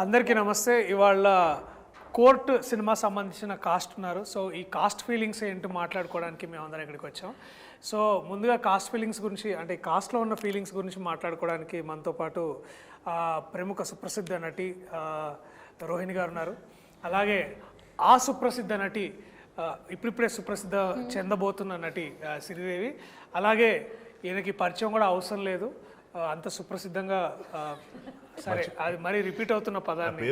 అందరికీ నమస్తే. ఇవాళ కోర్ట్ సినిమా సంబంధించిన కాస్ట్ ఉన్నారు. సో ఈ కాస్ట్ ఫీలింగ్స్ ఏంటి మాట్లాడుకోవడానికి మేము అందరం ఇక్కడికి వచ్చాం. సో ముందుగా కాస్ట్ ఫీలింగ్స్ గురించి, అంటే కాస్ట్లో ఉన్న ఫీలింగ్స్ గురించి మాట్లాడుకోవడానికి మనతో పాటు ప్రముఖ సుప్రసిద్ధ నటి రోహిణి గారు ఉన్నారు. అలాగే ఆ సుప్రసిద్ధ నటి ఇప్పుడిప్పుడే సుప్రసిద్ధ చెందబోతున్న నటి శ్రీదేవి. అలాగే ఈయనకి పరిచయం కూడా అవసరం లేదు, అంత సుప్రసిద్ధంగా. సరే, అది మరి రిపీట్ అవుతున్న పదాన్ని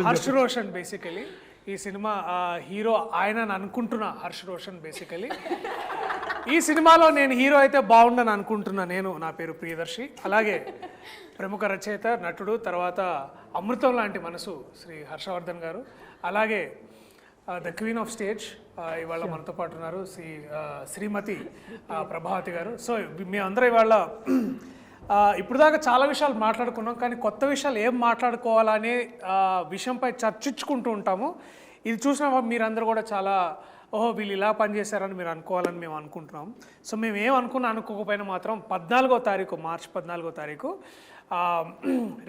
హర్ష్ రోషన్. బేసికలీ ఈ సినిమా హీరో ఆయన అనుకుంటున్నా హర్ష్ రోషన్. బేసికలీ ఈ సినిమాలో నేను హీరో అయితే బాగుండని అనుకుంటున్నా. నా పేరు ప్రియదర్శి. అలాగే ప్రముఖ రచయిత, నటుడు, తర్వాత అమృతం లాంటి మనసు శ్రీ హర్షవర్ధన్ గారు. అలాగే ద క్వీన్ ఆఫ్ స్టేజ్ ఇవాళ మనతో పాటు ఉన్నారు శ్రీమతి ప్రభావతి గారు. సో మేమందరం ఇవాళ ఇప్పుడు దాకా చాలా విషయాలు మాట్లాడుకున్నాం, కానీ కొత్త విషయాలు ఏం మాట్లాడుకోవాలనే విషయంపై చర్చించుకుంటూ ఉంటాము. ఇది చూసిన మీరందరూ కూడా చాలా వీళ్ళు ఇలా పనిచేశారని మీరు అనుకోవాలని మేము అనుకుంటున్నాం. సో మేము అనుకోకపోయినా మాత్రం 14వ తారీఖు, మార్చి 14వ తారీఖు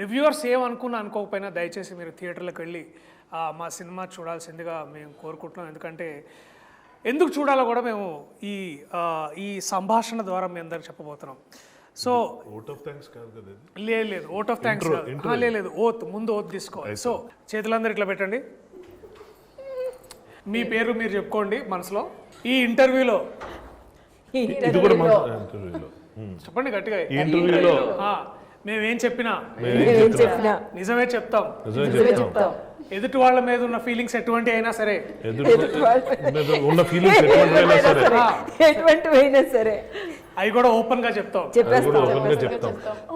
రివ్యూవర్స్ అనుకోకపోయినా దయచేసి మీరు థియేటర్లకు వెళ్ళి మా సినిమా చూడాల్సిందిగా మేము కోరుకుంటున్నాం. ఎందుకు చూడాలో కూడా మేము ఈ సంభాషణ ద్వారా మీ అందరికి చెప్పబోతున్నాం. సో లేదు ఓట్ ఆఫ్ థ్యాంక్స్ లేదు, ముందు ఓత్ తీసుకోవాలి. సో చేతులందరూ ఇట్లా పెట్టండి, మీ పేరు మీరు చెప్పుకోండి మనసులో. ఈ ఇంటర్వ్యూలో చెప్పండి గట్టిగా, మేమేం చెప్పినా నిజమే చెప్తాం. ఎదుటి వాళ్ళ మీద ఉన్న ఫీలింగ్స్ ఎటువంటి అయినా సరే, అవి కూడా ఓపెన్ గా చెప్తాం.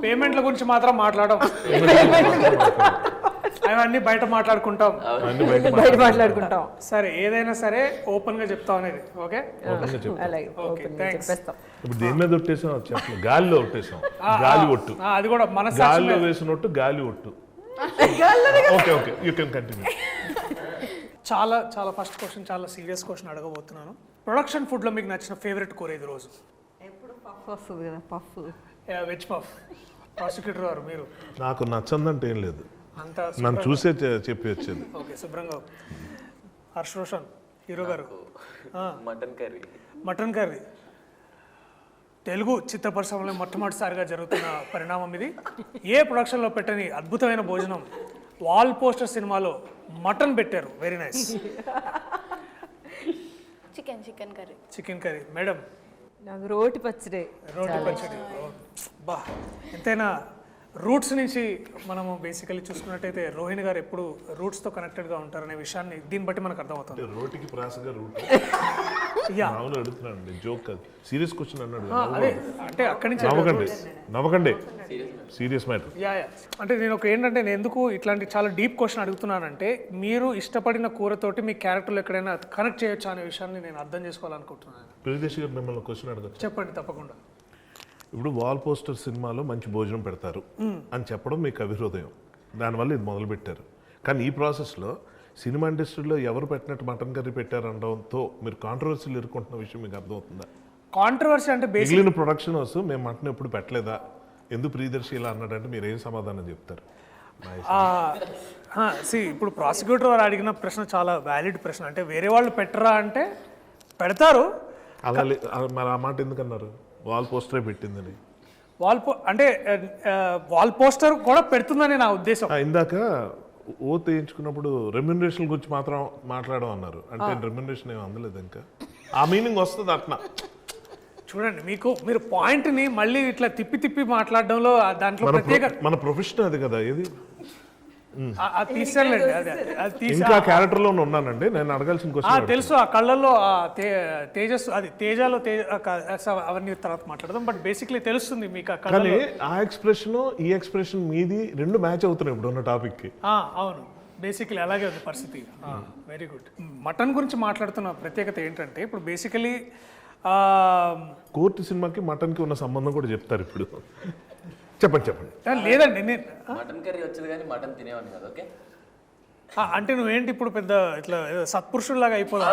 పేమెంట్ల గురించి మాత్రం మాట్లాడడం, అవన్నీ బయట మాట్లాడుకుంటాం. సరే, ఏదైనా సరే ఓపెన్ గా చెప్తాం అనేది. ఓకే, గాలిలో ఒట్టేసాం, గాలి ఒట్టు, అది కూడా మన గాలిలో వేసినట్టు గాలి ఒట్టు. చాలా చాలా ఫస్ట్ క్వశ్చన్, చాలా సీరియస్ క్వశ్చన్ అడగబోతున్నాను. ప్రొడక్షన్ ఫుడ్ లో మీకు నచ్చిన ఫేవరెట్ కూర ఇది రోజు? Veg puff. ప్రాసిక్యూటర్ గారు మీరు? నాకు నచ్చందంటే ఏం లేదు, నన్ను చూసే చెప్పి వచ్చేది. ఓకే, శుభ్రంగా. హర్ష్ రోషన్ హీరో గారు? Mutton curry. తెలుగు చిత్ర పరిశ్రమలో మొట్టమొదటిసారిగా జరుగుతున్న పరిణామం ఇది. ఏ ప్రొడక్షన్లో పెట్టని అద్భుతమైన భోజనం. వాల్ పోస్టర్ సినిమాలో మటన్ పెట్టారు. Very nice. Chicken curry. Madam? నాకు రోటి పచ్చడి. బా, ఎంతైనా రూట్స్ నుంచి మనము బేసికలీ చూసుకున్నట్టయితే రోహిణి గారు ఎప్పుడు రూట్స్తో కనెక్టెడ్గా ఉంటారనే విషయాన్ని దీన్ని బట్టి మనకు అర్థమవుతుంది. రోటికి ప్రాసగా రూట్ అడుగుతున్నాను, జోక్ సీరియస్ క్వశ్చన్ అన్నాడు. అంటే అక్కడి నుంచి నవ్వకండి, సీరియస్ మ్యాటర్. అంటే నేను ఏంటంటే నేను ఎందుకు ఇట్లాంటి చాలా డీప్ క్వశ్చన్ అడుగుతున్నానంటే, మీరు ఇష్టపడిన కూరతోటి మీ క్యారెక్టర్లో ఎక్కడైనా కనెక్ట్ చేయొచ్చు అనే విషయాన్ని నేను అర్థం చేసుకోవాలనుకుంటున్నాను. ప్రియదర్శి గారు మిమ్మల్ని క్వశ్చన్ అడగచ్చు? చెప్పండి, తప్పకుండా. ఇప్పుడు వాల్ పోస్టర్ సినిమాలో మంచి భోజనం పెడతారు అని చెప్పడం మీకు అభిహృదయం, దానివల్ల ఇది మొదలు పెట్టారు. కానీ ఈ ప్రాసెస్లో సినిమా ఇండస్ట్రీలో ఎవరు పెట్టినట్టు మటన్ కర్రీ పెట్టారనడంతో మీరు కాంట్రవర్సీలు ఎదుర్కొంటున్న విషయం మీకు అర్థమవుతుందా? కాంట్రవర్సీ అంటే మిగిలిన ప్రొడక్షన్ హౌస్ మేము మటన్ ఎప్పుడు పెట్టలేదా, ఎందుకు ప్రియదర్శి ఇలా అన్నాడంటే మీరు ఏం సమాధానం చెప్తారు? ఇప్పుడు ప్రాసిక్యూటర్ వారు అడిగిన ప్రశ్న చాలా వ్యాలిడ్ ప్రశ్న. అంటే వేరే వాళ్ళు పెట్టరా అంటే పెడతారు. అలా మరి ఆ మాట ఎందుకన్నారు? వాల్ పోస్టరే పెట్టిందని. అంటే వాల్ పోస్టర్ కూడా పెడుతుందని నా ఉద్దేశం. ఇందాక ఓత్ వేయించుకున్నప్పుడు రెమ్యునరేషన్ గురించి మాత్రం మాట్లాడడం అన్నారు, అంటే రెమ్యునరేషన్ ఏమి అందలేదు ఇంకా. ఆ మీనింగ్ వస్తుంది అట్లా. చూడండి, మీరు పాయింట్ని మళ్ళీ ఇట్లా తిప్పి మాట్లాడడంలో దాంట్లో ప్రత్యేక మన ప్రొఫెషన్ అది కదా. ఏది ఇంకా క్యారెక్టర్ లో ఉన్నానండి, నేను అడగాల్సిన క్వశ్చన్ తెలుసు. ఆ కళ్ళల్లో తేజస్సు, అది తేజాలో అవన్నీ తర్వాత మాట్లాడదాం. బట్ బేసిక్లీ తెలుస్తుంది మీకు. కానీ ఆ ఎక్స్ప్రెషన్ ఈ ఎక్స్ప్రెషన్ మీది రెండు మ్యాచ్ అవుతున్నాయి ఇప్పుడు ఉన్న టాపిక్ కి. అవును, బేసిక్లీ అలాగే ఉంది పరిస్థితి. Very good. మటన్ గురించి మాట్లాడుతున్న ప్రత్యేకత ఏంటంటే, ఇప్పుడు బేసికలీ కోర్టు సినిమాకి మటన్ కి ఉన్న సంబంధం కూడా చెప్తారు ఇప్పుడు. చెప్పండి. లేదండి, నేను మటన్ కర్రీ వచ్చేది కానీ మటన్ తినేవాడిని కదా. ఓకే, అంటే నువ్వేంటి ఇప్పుడు పెద్ద ఇట్లా సత్పురుషుల్లాగా అయిపోదా?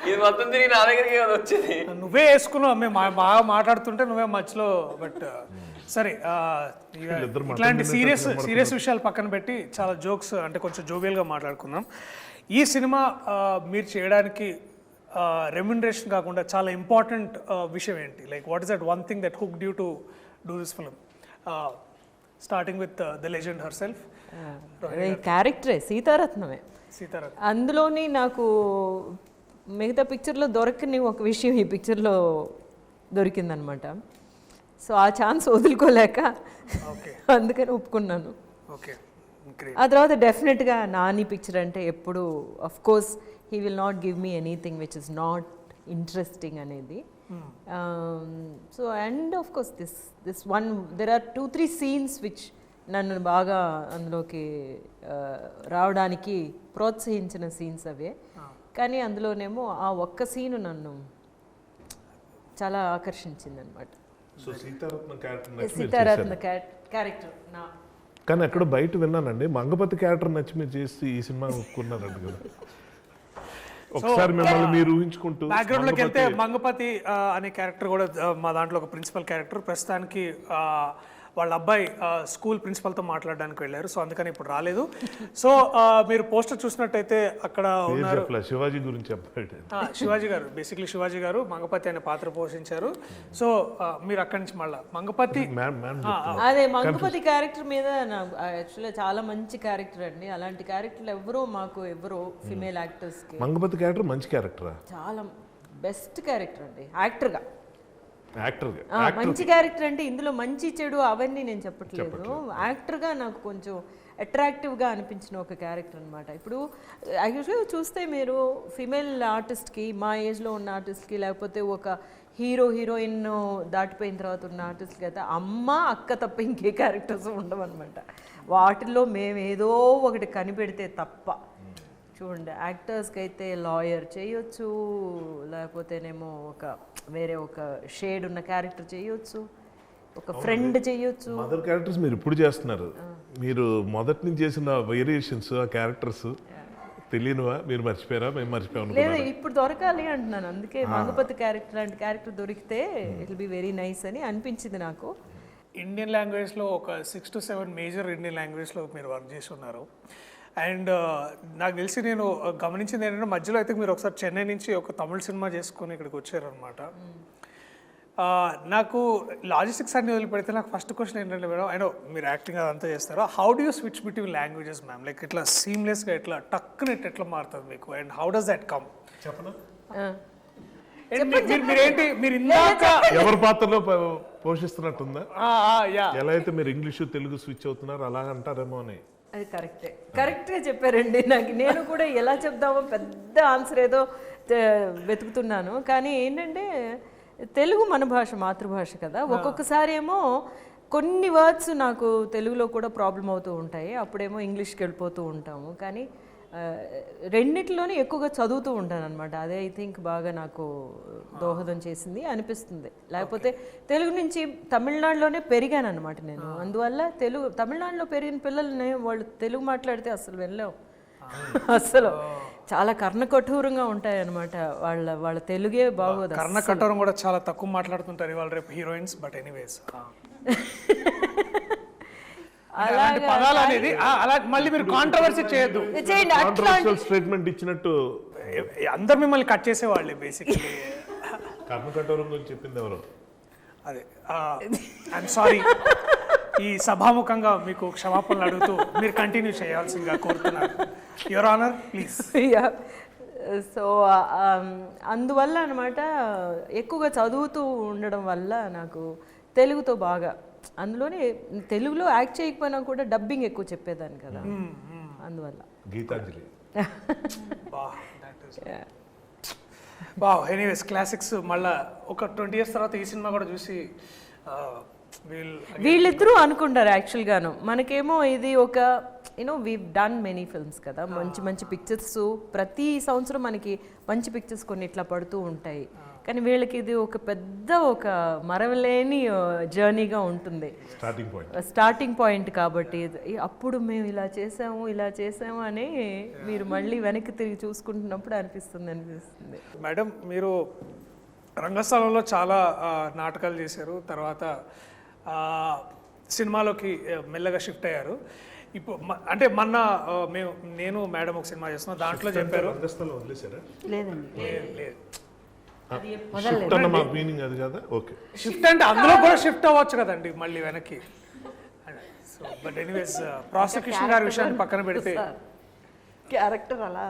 ఇది మొత్తం తిరిగి నా దగ్గరికి వచ్చేది. నువ్వే వేసుకున్నావు, మేము బాగా మాట్లాడుతుంటే నువ్వే మధ్యలో. బట్ సరే వీళ్ళిద్దరు మటన్ ఇట్లాంటి తినేటట్టు సీరియస్ విషయాలు పక్కన పెట్టి చాలా జోక్స్ అంటే కొంచెం జోవియల్గా మాట్లాడుకుందాం. ఈ సినిమా మీరు చేయడానికి రెమ్యునరేషన్ కాకుండా చాలా ఇంపార్టెంట్ విషయం ఏంటి? Like what is that one thing that hook due to do this film, starting with the legend herself? క్యారెక్టరే సీతారత్నమే. సీతారాం అందులోని నాకు మిగతా పిక్చర్లో దొరకని ఒక విషయం ఈ పిక్చర్లో దొరికిందనమాట. సో ఆ ఛాన్స్ వదులుకోలేక ఓకే అందుకని ఒప్పుకున్నాను. ఓకే ఆ తర్వాత డెఫినెట్గా నాని పిక్చర్ అంటే ఎప్పుడు of course he will not give me anything which is not interesting అనేది. So and of course this one there are 2-3 scenes which నన్ను బాగా అందులోకి రావడానికి ప్రోత్సహించిన సీన్స్ అవే. కానీ అందులోనేమో ఆ ఒక్క సీను నన్ను చాలా ఆకర్షించింది అనమాట. So Seetharatnam character Seetharatna character నా కానీ ఎక్కడ బయట విన్నానండి, మంగపతి క్యారెక్టర్ నచ్చి మీరు చేసి ఈ సినిమా ఒప్పుకున్నారంట కదా. ఒకసారి మిమ్మల్ని మీరు ఊహించుకుంటూ బ్యాక్గ్రౌండ్ లోకి వెళ్తే మంగపతి అనే క్యారెక్టర్ కూడా మా దాంట్లో ఒక ప్రిన్సిపల్ క్యారెక్టర్. ప్రస్తుతానికి వాళ్ళ అబ్బాయి స్కూల్ ప్రిన్సిపల్తో మాట్లాడడానికి వెళ్ళారు, సో అందుకని ఇప్పుడు రాలేదు. సో మీరు పోస్టర్ చూసినట్టయితే అక్కడ ఉన్నారు శివాజీ గురించి చెప్పాడు. శివాజీ గారు, బేసిక్లీ శివాజీ గారు మంగపతి అనే పాత్ర పోషించారు. సో మీరు అక్కడి నుంచి మళ్ళీ మంగపతి అదే మంగపతి క్యారెక్టర్ మీద నాకు యాక్చువల్గా చాలా మంచి క్యారెక్టర్ అండి. అలాంటి క్యారెక్టర్లు ఎవరో ఫిమేల్ యాక్టర్స్కి మంగపతి క్యారెక్టర్ మంచి క్యారెక్టరా? చాలా బెస్ట్ క్యారెక్టర్ అండి యాక్టర్గా. యాక్టర్ మంచి క్యారెక్టర్ అంటే ఇందులో మంచి చెడు అవన్నీ నేను చెప్పట్లేదు. యాక్టర్గా నాకు కొంచెం అట్రాక్టివ్గా అనిపించిన ఒక క్యారెక్టర్ అనమాట. ఇప్పుడు యాక్చువల్గా చూస్తే మీరు ఫిమేల్ ఆర్టిస్ట్కి, మా ఏజ్లో ఉన్న ఆర్టిస్ట్కి, లేకపోతే ఒక హీరోయిన్ దాటిపోయిన తర్వాత ఉన్న ఆర్టిస్ట్కి అయితే అమ్మ అక్క తప్ప ఇంకే క్యారెక్టర్స్ ఉండవన్నమాట. వాటిల్లో మేము ఏదో ఒకటి కనిపెడితే తప్ప. చూడండి, యాక్టర్స్కి అయితే లాయర్ చేయొచ్చు, లేకపోతేనేమో వేరే ఒక షేడ్ ఉన్న క్యారెక్టర్ చేయొచ్చు, ఒక ఫ్రెండ్ చేయొచ్చు. మదర్ క్యారెక్టర్స్ మీరు ఇప్పుడు చేస్తున్నారు. మీరు మొదటి నుంచి చేసిన వేరియేషన్స్ ఆ క్యారెక్టర్స్ తెలియనివా? మీరు మర్చిపోయారా? మేము మర్చిపోయాము. లేదు, ఇప్పుడు దొరకాలి అంటున్నాను. అందుకే మంగపతి క్యారెక్టర్ లాంటి క్యారెక్టర్ దొరికితే it will be very nice అని అనిపించింది నాకు. ఇండియన్ లాంగ్వేజ్లో ఒక 6 to 7 మేజర్ ఇండియన్ లాంగ్వేజ్లో మీరు వర్క్ చేసి ఉన్నారు. అండ్ నాకు తెలిసి నేను గమనించింది ఏంటంటే మధ్యలో అయితే మీరు ఒకసారి చెన్నై నుంచి ఒక తమిళ సినిమా చేసుకొని ఇక్కడికి వచ్చారనమాట. నాకు లాజిస్టిక్స్ అన్ని వదిలిపెడితే నాకు ఫస్ట్ క్వశ్చన్ ఏంటంటే మేడం, అయినో మీరు యాక్టింగ్ అదంతా చేస్తారో, how do you switch between languages ma'am? Like ఇట్లా సీమ్లెస్గా ఎట్లా టక్కున ఎట్లా మారుతుంది మీకు? And how does that come? చెప్పనా? మీరేంటి మీరు ఇందాక ఎవరి పాత్రలో పోషిస్తున్నట్టుందా? ఎలా అయితే మీరు ఇంగ్లీషు తెలుగు స్విచ్ అవుతున్నారు అలా అంటారేమో అని. అది కరెక్ట్గా చెప్పారండి. నేను కూడా ఎలా చెప్దామో పెద్ద ఆన్సర్ ఏదో వెతుకుతున్నాను. కానీ ఏంటంటే తెలుగు మన భాష, మాతృభాష కదా. ఒక్కొక్కసారి ఏమో కొన్ని వర్డ్స్ నాకు తెలుగులో కూడా ప్రాబ్లం అవుతూ ఉంటాయి, అప్పుడేమో ఇంగ్లీష్కి వెళ్ళిపోతూ ఉంటాము. కానీ రెండిట్లోనే ఎక్కువగా చదువుతూ ఉంటాను అనమాట. అదే ఐ థింక్ బాగా నాకు దోహదం చేసింది అనిపిస్తుంది. లేకపోతే తెలుగు నుంచి తమిళనాడులోనే పెరిగాను అనమాట నేను. అందువల్ల తమిళనాడులో పెరిగిన పిల్లల్ని వాళ్ళు తెలుగు మాట్లాడితే అసలు వెళ్ళాం. అసలు చాలా కర్ణకఠోరంగా ఉంటాయి అనమాట. వాళ్ళ తెలుగే బాగోదు. కర్ణకఠోరం కూడా చాలా తక్కువ మాట్లాడుతుంటారు ఇవాళ రేపు హీరోయిన్స్. బట్ ఎనీవేస్ పదాలు అనేది అలా మళ్ళీ మీరు కాంట్రవర్సీ చేయొద్దు. స్టేట్మెంట్ ఇచ్చినట్టు అందరు మిమ్మల్ని కట్ చేసేవాళ్ళే బేసిక్లీ. కర్ణకఠోరం గురించి చెప్పింది ఎవరు? అదే ఐఎమ్ సారీ. ఈ సభాముఖంగా మీకు క్షమాపణలు అడుగుతూ మీరు కంటిన్యూ చేయాల్సిందిగా కోరుతున్నాను. Your honour please. సో అందువల్ల అనమాట ఎక్కువగా చదువుతూ ఉండడం వల్ల నాకు తెలుగుతో బాగా, అందులోనే తెలుగులో యాక్ట్ చేయకపోయినా కూడా డబ్బింగ్ ఎక్కువ చెప్పేదాన్ని కదా, అందువల్ల. గీతాంజలి. Anyways classics. మళ్ళీ ఒక 20 years తర్వాత ఈ సినిమా కూడా చూసి వీళ్ళిద్దరూ అనుకుంటారు యాక్చువల్గాను. మనకేమో ఇది ఒక వీ డన్ మెనీ ఫిల్మ్స్ కదా, మంచి పిక్చర్స్ ప్రతి సంవత్సరం మనకి మంచి పిక్చర్స్ కొన్ని ఇట్లా పడుతూ ఉంటాయి. కానీ వీళ్ళకి ఇది ఒక పెద్ద ఒక మరవలేని జర్నీగా ఉంటుంది, స్టార్టింగ్ పాయింట్. కాబట్టి అప్పుడు మేము ఇలా చేసాము అని మీరు మళ్ళీ వెనక్కి తిరిగి చూసుకుంటున్నప్పుడు అనిపిస్తుంది. మేడం, మీరు రంగస్థలంలో చాలా నాటకాలు చేశారు, తర్వాత సినిమాలోకి మెల్లగా షిఫ్ట్ అయ్యారు. ఇప్పుడు అంటే మొన్న నేను మేడం ఒక సినిమా చేస్తున్నాం, దాంట్లో చెప్పారు. రంగస్థలం వదిలేశారా? లేదండి, లేదు షిఫ్ట్ అన్న మా మీనింగ్ అది కదా. ఓకే, షిఫ్ట్ అంటే అందులో కూడా షిఫ్ట్ అవ్వచ్చు కదండి మళ్ళీ వెనక్కి. సో బట్ ఎనీవేస్ ప్రాసిక్యూషన్ గారి విషయాన్ని పక్కన పెడితే క్యారెక్టర్ అలా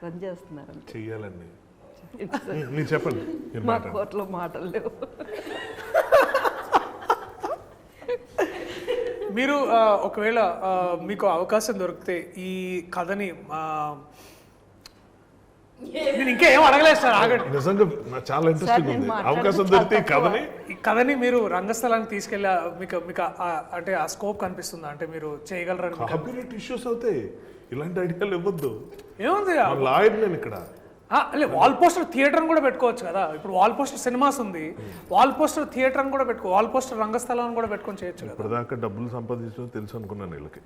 రన్ చేస్తున్నారు. చెయ్యాలండి. మీరు చెప్పండి, మీరు మా మాట్లాడండి. కోర్టులో మాటలు లేవు. మీరు ఒకవేళ మీకు అవకాశం దొరికితే ఈ కథని నేను ఇంకా ఏం అడగలేదు సార్, ఆగండి. నిజంగా నాకు చాలా ఇంట్రెస్టింగ్ ఉంది. అవకాశం దొరికితే ఈ కథని ఈ కథని మీరు రంగస్థలానికి తీసుకెళ్ళి మీకు మీకు అంటే ఆ స్కోప్ కనిపిస్తుందా, అంటే మీరు చేయగలరని మీకు కాపీరైట్ ఇష్యూస్ అవుతాయి. ఇలాంటి ఐడియాలు ఇవ్వద్దు. ఏముంది? లాయర్ నేను ఇక్కడ. వాల్ పోస్టర్ థియేటర్ కూడా పెట్టుకోవచ్చు కదా. ఇప్పుడు వాల్ పోస్టర్ సినిమాస్ ఉంది, వాల్ పోస్టర్ థియేటర్ కూడా వాల్ పోస్టర్ రంగస్థలం కూడా పెట్టుకొని చేయొచ్చు కదా. ఇప్పటిదాకా డబ్బులు సంపాదించడం తెలుసు అనుకున్నాను వీళ్ళకి.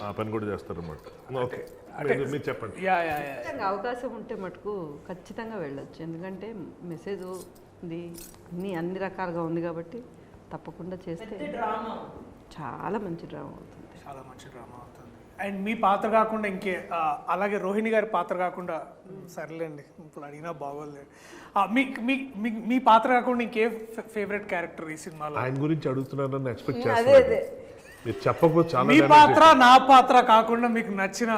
ఆ పని కూడా చేస్తారన్నమాట. ఓకే, మీరు చెప్పండి. యా ఖచ్చితంగా అవకాశం ఉంటే మటుకు ఖచ్చితంగా వెళ్ళొచ్చు. ఎందుకంటే మెసేజ్ ఉంది, అన్ని రకాలుగా ఉంది కాబట్టి తప్పకుండా చేస్తే చాలా మంచి డ్రామా అవుతుంది. చాలా మంచి డ్రామా అవుతుంది. అండ్ మీ పాత్ర కాకుండా ఇంకే అలాగే రోహిణి గారి పాత్ర కాకుండా, సర్లేండి ఇప్పుడు అడిగినా బాగోలేదు, మీ పాత్ర కాకుండా ఇంకే ఫేవరెట్ క్యారెక్టర్ ఈ సినిమాలో? ఆయన గురించి అడుగుతున్నారని ఎక్స్పెక్ట్ అదే చేస్తాను. మీరు చెప్పకపోతే చాలా మీ పాత్ర నా పాత్ర కాకుండా మీకు నచ్చిన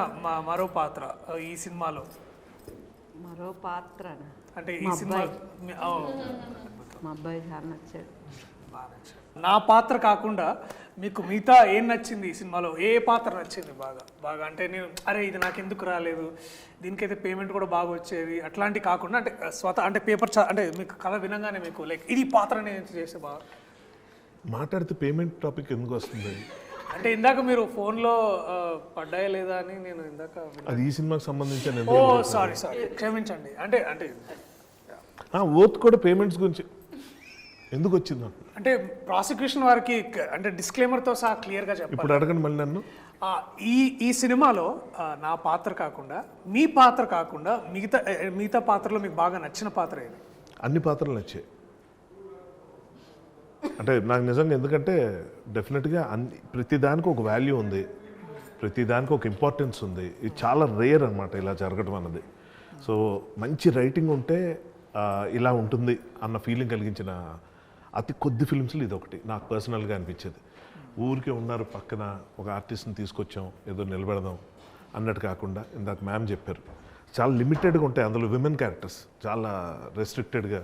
మరో పాత్ర ఈ సినిమాలో? మరో పాత్ర అంటే ఈ సినిమా మా అబ్బాయి చాలా నచ్చాడు. నా పాత్ర కాకుండా మీకు మిగతా ఏం నచ్చింది ఈ సినిమాలో? ఏ పాత్ర నచ్చింది బాగా అంటే నేను అరే ఇది నాకు ఎందుకు రాలేదు, దీనికైతే పేమెంట్ కూడా బాగా వచ్చేది అట్లాంటి కాకుండా, అంటే అంటే పేపర్ అంటే మీకు కథ వినంగానే మీకు లైక్ ఇది పాత్ర నేను చేస్తే బాగా మాట్లాడితే పేమెంట్ టాపిక్ ఎందుకు వస్తుంది? అంటే ఇందాక మీరు ఫోన్లో పడ్డాయా లేదా అని నేను ఇందాక అది ఈ సినిమాకి సంబంధించిన. ఓ సారీ క్షమించండి. అంటే ఓత్ కూడా పేమెంట్స్ గురించి ఎందుకు వచ్చింది? అంటే ప్రాసిక్యూషన్ వారికి అంటే డిస్క్లైమర్తో సహా క్లియర్గా చెప్పాలి. ఇప్పుడు అడగండి మళ్ళీ నన్ను. ఈ సినిమాలో నా పాత్ర కాకుండా, మీ పాత్ర కాకుండా మిగతా పాత్రలో మీకు బాగా నచ్చిన పాత్ర ఏది? అన్ని పాత్రలు నచ్చాయి. అంటే నాకు నిజంగా, ఎందుకంటే డెఫినెట్గా ప్రతి దానికి ఒక వాల్యూ ఉంది, ప్రతి దానికి ఒక ఇంపార్టెన్స్ ఉంది. ఇది చాలా రేర్ అనమాట ఇలా జరగడం అన్నది. సో మంచి రైటింగ్ ఉంటే ఇలా ఉంటుంది అన్న ఫీలింగ్ కలిగించిన అతి కొద్ది ఫిల్మ్స్లో ఇది ఒకటి నాకు పర్సనల్గా అనిపించేది. ఊరికే ఉన్నారు పక్కన ఒక ఆర్టిస్ట్ని తీసుకొచ్చాం ఏదో నిలబెడదాం అన్నట్టు కాకుండా, ఇందాక మ్యామ్ చెప్పారు చాలా లిమిటెడ్గా ఉంటాయి అందులో విమెన్ క్యారెక్టర్స్, చాలా రెస్ట్రిక్టెడ్గా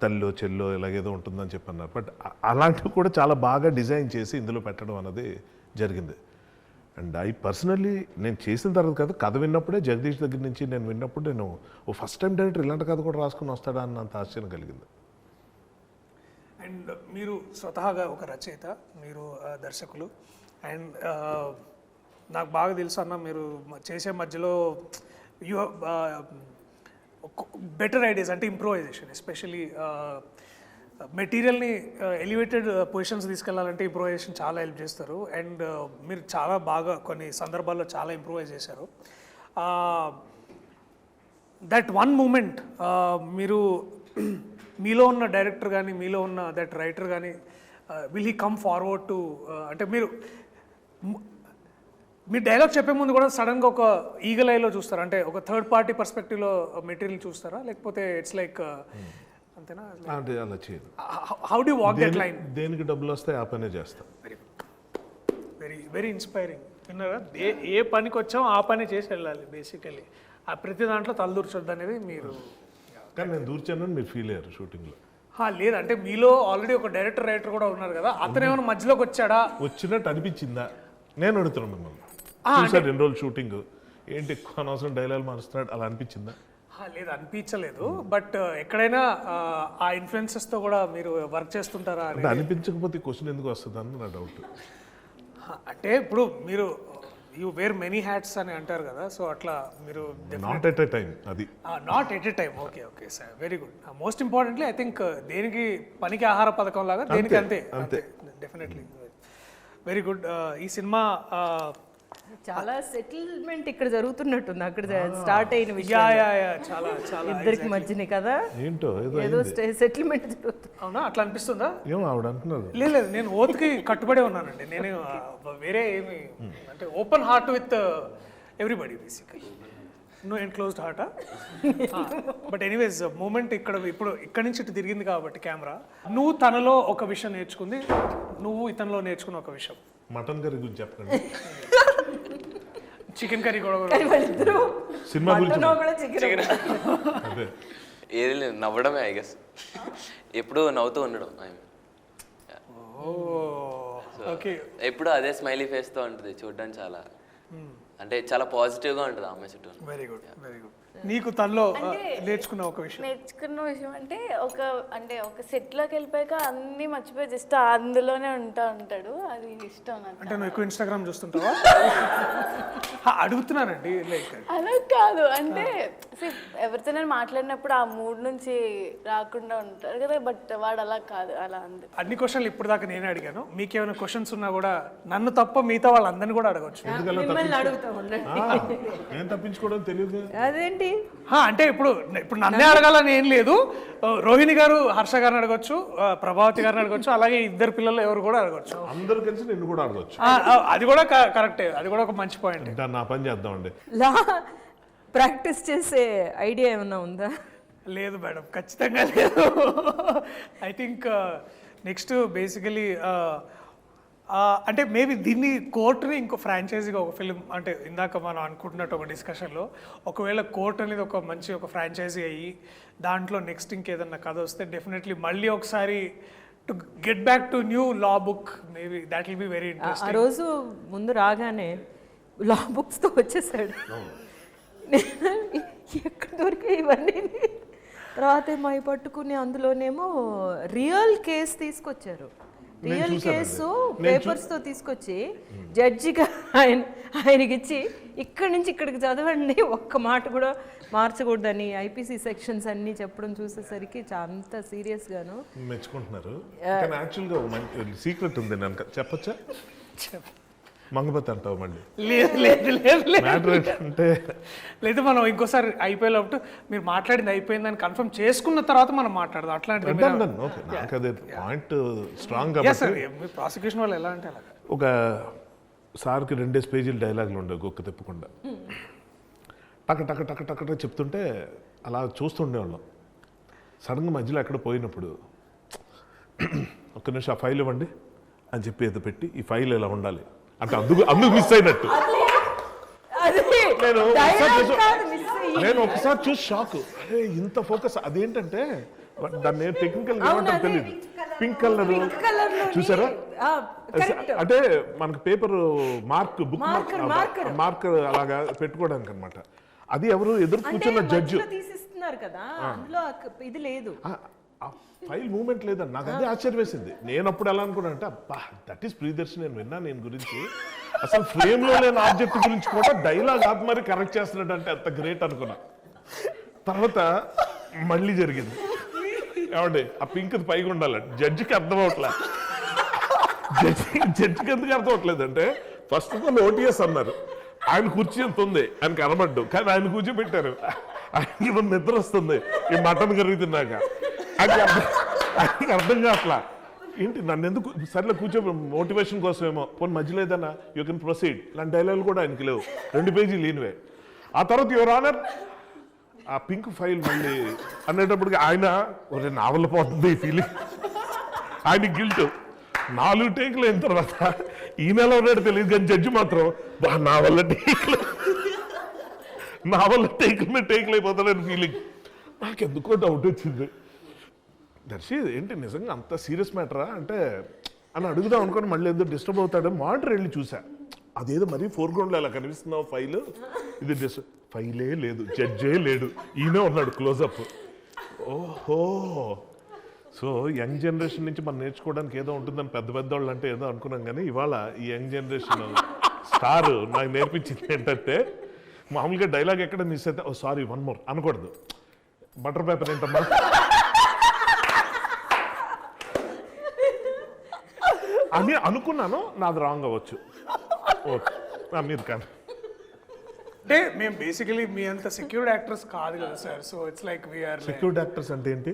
తల్లో చెల్లో ఇలాగేదో ఉంటుందని చెప్పి అన్నారు. బట్ అలాంటివి కూడా చాలా బాగా డిజైన్ చేసి ఇందులో పెట్టడం అన్నది జరిగింది. అండ్ ఐ పర్సనల్లీ నేను చేసిన తర్వాత కదా, కథ విన్నప్పుడే జగదీష్ దగ్గర నుంచి నేను విన్నప్పుడు నేను ఫస్ట్ టైం డైరెక్టర్ ఇలాంటి కథ కూడా రాసుకుని వస్తాడా అన్నంత ఆశ్చర్యం కలిగింది. అండ్ మీరు స్వతహాగా ఒక రచయిత, మీరు దర్శకులు, అండ్ నాకు బాగా తెలుసు అన్న మీరు చేసే మధ్యలో యూ బెటర్ ఐడియాస్ అంటే ఇంప్రూవైజేషన్, ఎస్పెషలీ మెటీరియల్ని ఎలివేటెడ్ పొజిషన్స్ తీసుకెళ్లాలంటే ఇంప్రూవైజేషన్ చాలా హెల్ప్ చేస్తారు. అండ్ మీరు చాలా బాగా కొన్ని సందర్భాల్లో చాలా ఇంప్రూవైజ్ చేశారు. దట్ వన్ మూమెంట్ మీరు మీలో ఉన్న డైరెక్టర్ కానీ, మీలో ఉన్న దట్ రైటర్ కానీ, will he come forward to, అంటే మీరు డైలాగ్ చెప్పే ముందు కూడా సడన్గా ఒక ఈగల్ ఐలో చూస్తారా? అంటే ఒక థర్డ్ పార్టీ పర్స్పెక్టివ్లో మెటీరియల్ చూస్తారా, లేకపోతే ఇట్స్ లైక్ అంతేనా? అంటే అలా చేయదు. How do walk that line? దేనికి డబ్బులు వస్తాయి ఆ పనే చేస్తాం. Very very inspiring. విన్నారా? ఏ పనికి వచ్చామో ఆ పని చేసి వెళ్ళాలి బేసికలీ. ఆ ప్రతి దాంట్లో తలదూర్చొద్దు అనేది మీరు. కానీ నేను దూర్చానని మీరు ఫీల్ అయ్యారు షూటింగ్లో? లేదంటే మీలో ఆల్రెడీ ఒక డైరెక్టర్ రైటర్ కూడా ఉన్నారు కదా, అతను ఏమైనా మధ్యలోకి వచ్చాడా? వచ్చినట్టు అనిపించిందా? నేను అడుగుతున్నాను మిమ్మల్ని. చూసారు 2 రోజులు షూటింగ్, ఏంటి ఎక్కువ అనవసరం డైలాగ్ మారుస్తున్నాడు అలా అనిపించిందా? లేదు అనిపించలేదు. బట్ ఎక్కడైనా ఆ ఇన్ఫ్లుయెన్సెస్తో కూడా మీరు వర్క్ చేస్తుంటారా? అంటే అనిపించకపోతే క్వశ్చన్ ఎందుకు వస్తుంది అని నా డౌట్. అంటే ఇప్పుడు మీరు యూ వేర్ మెనీ హ్యాట్స్ అని అంటారు కదా, సో అట్లా మీరు నాట్ ఎట్ ఎ టైం. అది not at a time. Okay sir, very good. Most importantly I think దేనికి పనికి ఆహార పథకం లాగా దేనికి అంతే. Definitely very good. ఈ సినిమా చాలా సెటిల్మెంట్ ఇక్కడ జరుగుతున్నట్టుంది అక్కడ స్టార్ట్ అయిన యా విషయం యా యా చాలా చాలా ఇద్దరికి మధ్యనే కదా ఏంటో ఏదో ఏదో సెటిల్మెంట్ జరుగుతుంది. అవునా అట్లా అనిపిస్తుందా? ఏమో ఆవిడ అంటున్నారు. లేదు లేదు, నేను ఓత్కి కట్టుబడే ఉన్నానండి. నేను వేరే ఏమి అంటే open heart with everybody basically, no enclosed హార్టా. బట్ ఎనీవేస్ మూమెంట్ ఇప్పుడు ఇక్కడి నుంచి ఇటు తిరిగింది కాబట్టి కెమెరా, నువ్వు తనలో ఒక విషయం నేర్చుకుంది, నువ్వు ఇతనిలో నేర్చుకున్న ఒక విషయం. మటన్ కర్రీ గురించి చెప్పండి. చికెన్ కర్రీ కూడా కానీ వాళ్ళిద్దరూ సినిమా గురించి మటన్ కూడా చికెన్ అదే ఏది లేదు, నవ్వడమే ఐ గెస్. ఎప్పుడు నవ్వుతూ ఉండడం ఆయన. ఓకే. ఎప్పుడు అదే స్మైలీ ఫేస్తో ఉంటుంది చూడడానికి. చాలా అంటే చాలా పాజిటివ్గా ఉంటుంది ఆ అమ్మాయి చుట్టూ. Very good very good. నీకు తనలో నేర్చుకున్న ఒక విషయం? నేర్చుకున్న విషయం అంటే ఒక సెట్లోకి వెళ్ళిపోయాక అన్నీ మర్చిపోయి జస్ట్ అందులోనే ఉంటాడు. అది ఇష్టం నాకు. అంటే నువ్వు ఎక్కువ ఇన్స్టాగ్రామ్ చూస్తుంటావా? అడుగుతున్నానండి. లైక్ అలా కాదు, అంటే ఎవరితో నేను మాట్లాడినప్పుడు ఆ మూడ్ నుంచి రాకుండా ఉంటారు కదా, బట్ వాడు అలా కాదు, అలా అంది. అన్ని క్వశ్చన్లు ఇప్పుడు దాకా నేనే అడిగాను. మీకేమైనా క్వశ్చన్స్ ఉన్నా కూడా నన్ను తప్ప మిగతా వాళ్ళందరినీ కూడా అడగవచ్చు. మిమ్మల్ని అడుగుతా ఉండండి. ఏం తప్పించుకోవడం తెలియదు. అదేంటి అంటే ఇప్పుడు నన్నే అడగాలని ఏం లేదు. రోహిణి గారు హర్ష గారిని అడగొచ్చు, ప్రభావతి గారిని అడగొచ్చు, అలాగే ఇద్దరు పిల్లలు ఎవరు కూడా అడగొచ్చు. అందరూ కలిసి నిన్ను కూడా అడగచ్చు. అది కూడా కరెక్టే, అది కూడా ఒక మంచి పాయింట్. ఇంకా నా పని చేద్దామండి. లా ప్రాక్టీస్ చేసే ఐడియా ఏమన్నా ఉందా? లేదు మేడం, ఖచ్చితంగా లేదు. ఐ థింక్ నెక్స్ట్ బేసికలీ అంటే మేబీ దీన్ని కోర్టుని ఇంకో ఫ్రాంచైజీగా ఒక ఫిలిం, అంటే ఇందాక మనం అనుకుంటున్నట్టు ఒక డిస్కషన్లో ఒకవేళ కోర్ట్ అనేది ఒక మంచి ఒక ఫ్రాంచైజీ అయ్యి దాంట్లో నెక్స్ట్ ఇంకేదన్నా కథ వస్తే డెఫినెట్లీ మళ్ళీ ఒకసారి to get back to new law book, maybe that will be very ఆ ఇంట్రెస్టింగ్. రోజు ముందు రాగానే లా బుక్స్తో వచ్చేసాడు. ఎక్కడ దొరికాయి ఇవన్నీ? తర్వాత ఏమో అవి పట్టుకుని అందులోనేమో రియల్ కేసు తీసుకొచ్చారు. రియల్ కేసు పేపర్స్తో తీసుకొచ్చి జడ్జిగా ఆయనకి ఇచ్చి ఇక్కడి నుంచి ఇక్కడికి చదవండి, ఒక్క మాట కూడా మార్చకూడదని ఐపీసీ సెక్షన్స్ అన్నీ చెప్పడం చూసేసరికి అంత సీరియస్గాను మెచ్చుకుంటున్నారు. కానీ యాక్చువల్గా మంచి సీక్రెట్ ఉంది, నేను చెప్పచ్చా? మంగపతి అంటావు మళ్ళీ. లేదు లేదు లేదు లేదు మ్యాటర్ ఏంటంటే లేదు, మనం ఇంకోసారి అయిపోయేటప్పుడు మీరు మాట్లాడింది అయిపోయిందని కన్ఫర్మ్ చేసుకున్న తర్వాత మనం మాట్లాడదాం. అట్లాంటిది ఓకే, నాకు అదే పాయింట్ స్ట్రాంగ్ కాబట్టి. మీ ప్రాసిక్యూషన్ వాళ్ళు ఎలా అంటే అలా ఒక సార్కి 2 పేజీలు డైలాగులు ఉండవు గొక్క తిప్పకుండా. టక టక టక టక చెప్తుంటే అలా చూస్తుండేవాళ్ళం. సడన్గా మధ్యలో ఎక్కడ పోయినప్పుడు ఒక్క నిమిషం ఆ ఫైల్ ఇవ్వండి అని చెప్పి ఏదో పెట్టి ఈ ఫైల్ ఇలా ఉండాలి అంటే అందుకు మిస్ అయినట్టు. నేను ఒకసారి చూసి షాక్, అరే ఇంత ఫోకస్. అదేంటంటే దాన్ని టెక్నికల్ ఏమంటారు తెలియదు, పింక్ కలర్ చూసారా? అంటే మనకు పేపర్ బుక్ మార్కర్ అలాగా పెట్టుకోవడానికి అనమాట. అది ఎవరు ఎదురు కూర్చున్న జడ్జి తీసిస్తున్నారు కదా, అందులో ఇది లేదు, ఫైల్ మూమెంట్ లేదండి. నాకు అదే ఆశ్చర్యం వేసింది. నేను అప్పుడు ఎలా అనుకున్నా అంటే అబ్బా దట్ ఈస్ ప్రియదర్శి, నేను విన్నాను నేను గురించి, అసలు ఫ్రేమ్ లో లేని ఆబ్జెక్ట్ గురించి కూడా డైలాగ్ ఆపి మరి కరెక్ట్ చేస్తున్నాడు అంటే అంత గ్రేట్ అనుకున్నా. తర్వాత మళ్ళీ జరిగింది. ఏమండి ఆ పింక్ పైకి ఉండాలండి, జడ్జికి అర్థం అవట్లే. జడ్జికి ఎందుకు అర్థం అవట్లేదు అంటే ఫస్ట్ ఆఫ్ ఆల్ ఓటీఎస్ అన్నారు, ఆయన కుర్చీ ఎంత ఉంది ఆయన కనబడ్డు, కానీ ఆయన కూర్చోబెట్టారు. ఆయనకి నిద్ర వస్తుంది ఈ మటన్ కర్రీ తిన్నాక. ఆయనకి అర్థం కావట్లా, ఏంటి నన్ను ఎందుకు సర్లే కూర్చో మోటివేషన్ కోసమేమో, పోనీ మధ్యలో ఏదన్నా యూ కెన్ ప్రొసీడ్ ఇలాంటి డైలాగులు కూడా ఆయనకి లేవు, 2 పేజీలు లేనివే. ఆ తర్వాత యువర్ ఆనర్ ఆ పింక్ ఫైల్ మళ్ళీ అనేటప్పటికి ఆయన ఒక నావల్ పోతుంది ఈ ఫీలింగ్, ఆయన గిల్ట్. 4 టేకులు అయిన తర్వాత ఈ నెల ఉన్నాడు తెలియదు కానీ జడ్జి మాత్రం నా వల్ల టేకులు అయిపోతాడని ఫీలింగ్. నాకెందుకో డౌట్ వచ్చింది, దర్శి ఏంటి నిజంగా అంత సీరియస్ మ్యాటరా అంటే అని అడుగుదాం అనుకుని మళ్ళీ ఎందుకు డిస్టర్బ్ అవుతాడు మానిటర్ వెళ్ళి చూసా, అదేదో మరీ ఫోర్గ్రౌండ్లో అలా కనిపిస్తున్నావు ఫైల్, ఇది ఫైలే లేదు, జడ్జే లేడు, ఈయనే ఉన్నాడు క్లోజప్. ఓహో, సో యంగ్ జనరేషన్ నుంచి మనం నేర్చుకోవడానికి ఏదో ఉంటుందని పెద్దవాళ్ళు అంటే ఏదో అనుకున్నాం, కానీ ఇవాళ ఈ యంగ్ జనరేషన్ స్టార్ నాకు నేర్పించింది ఏంటంటే మామూలుగా డైలాగ్ ఎక్కడ మిస్ అయితే ఓ సారీ 1 more అనకూడదు, బటర్ పేపర్ ఏంటమ్మా అని అనుకున్నాను. నాది రాంగ్ అవ్వచ్చు, ఓకే మీరు కానీ అంటే మేము బేసికలీ మీ అంత సెక్యూర్డ్ యాక్టర్స్ కాదు కదా sir. So it's like we're secured actors అంటే ఏంటి?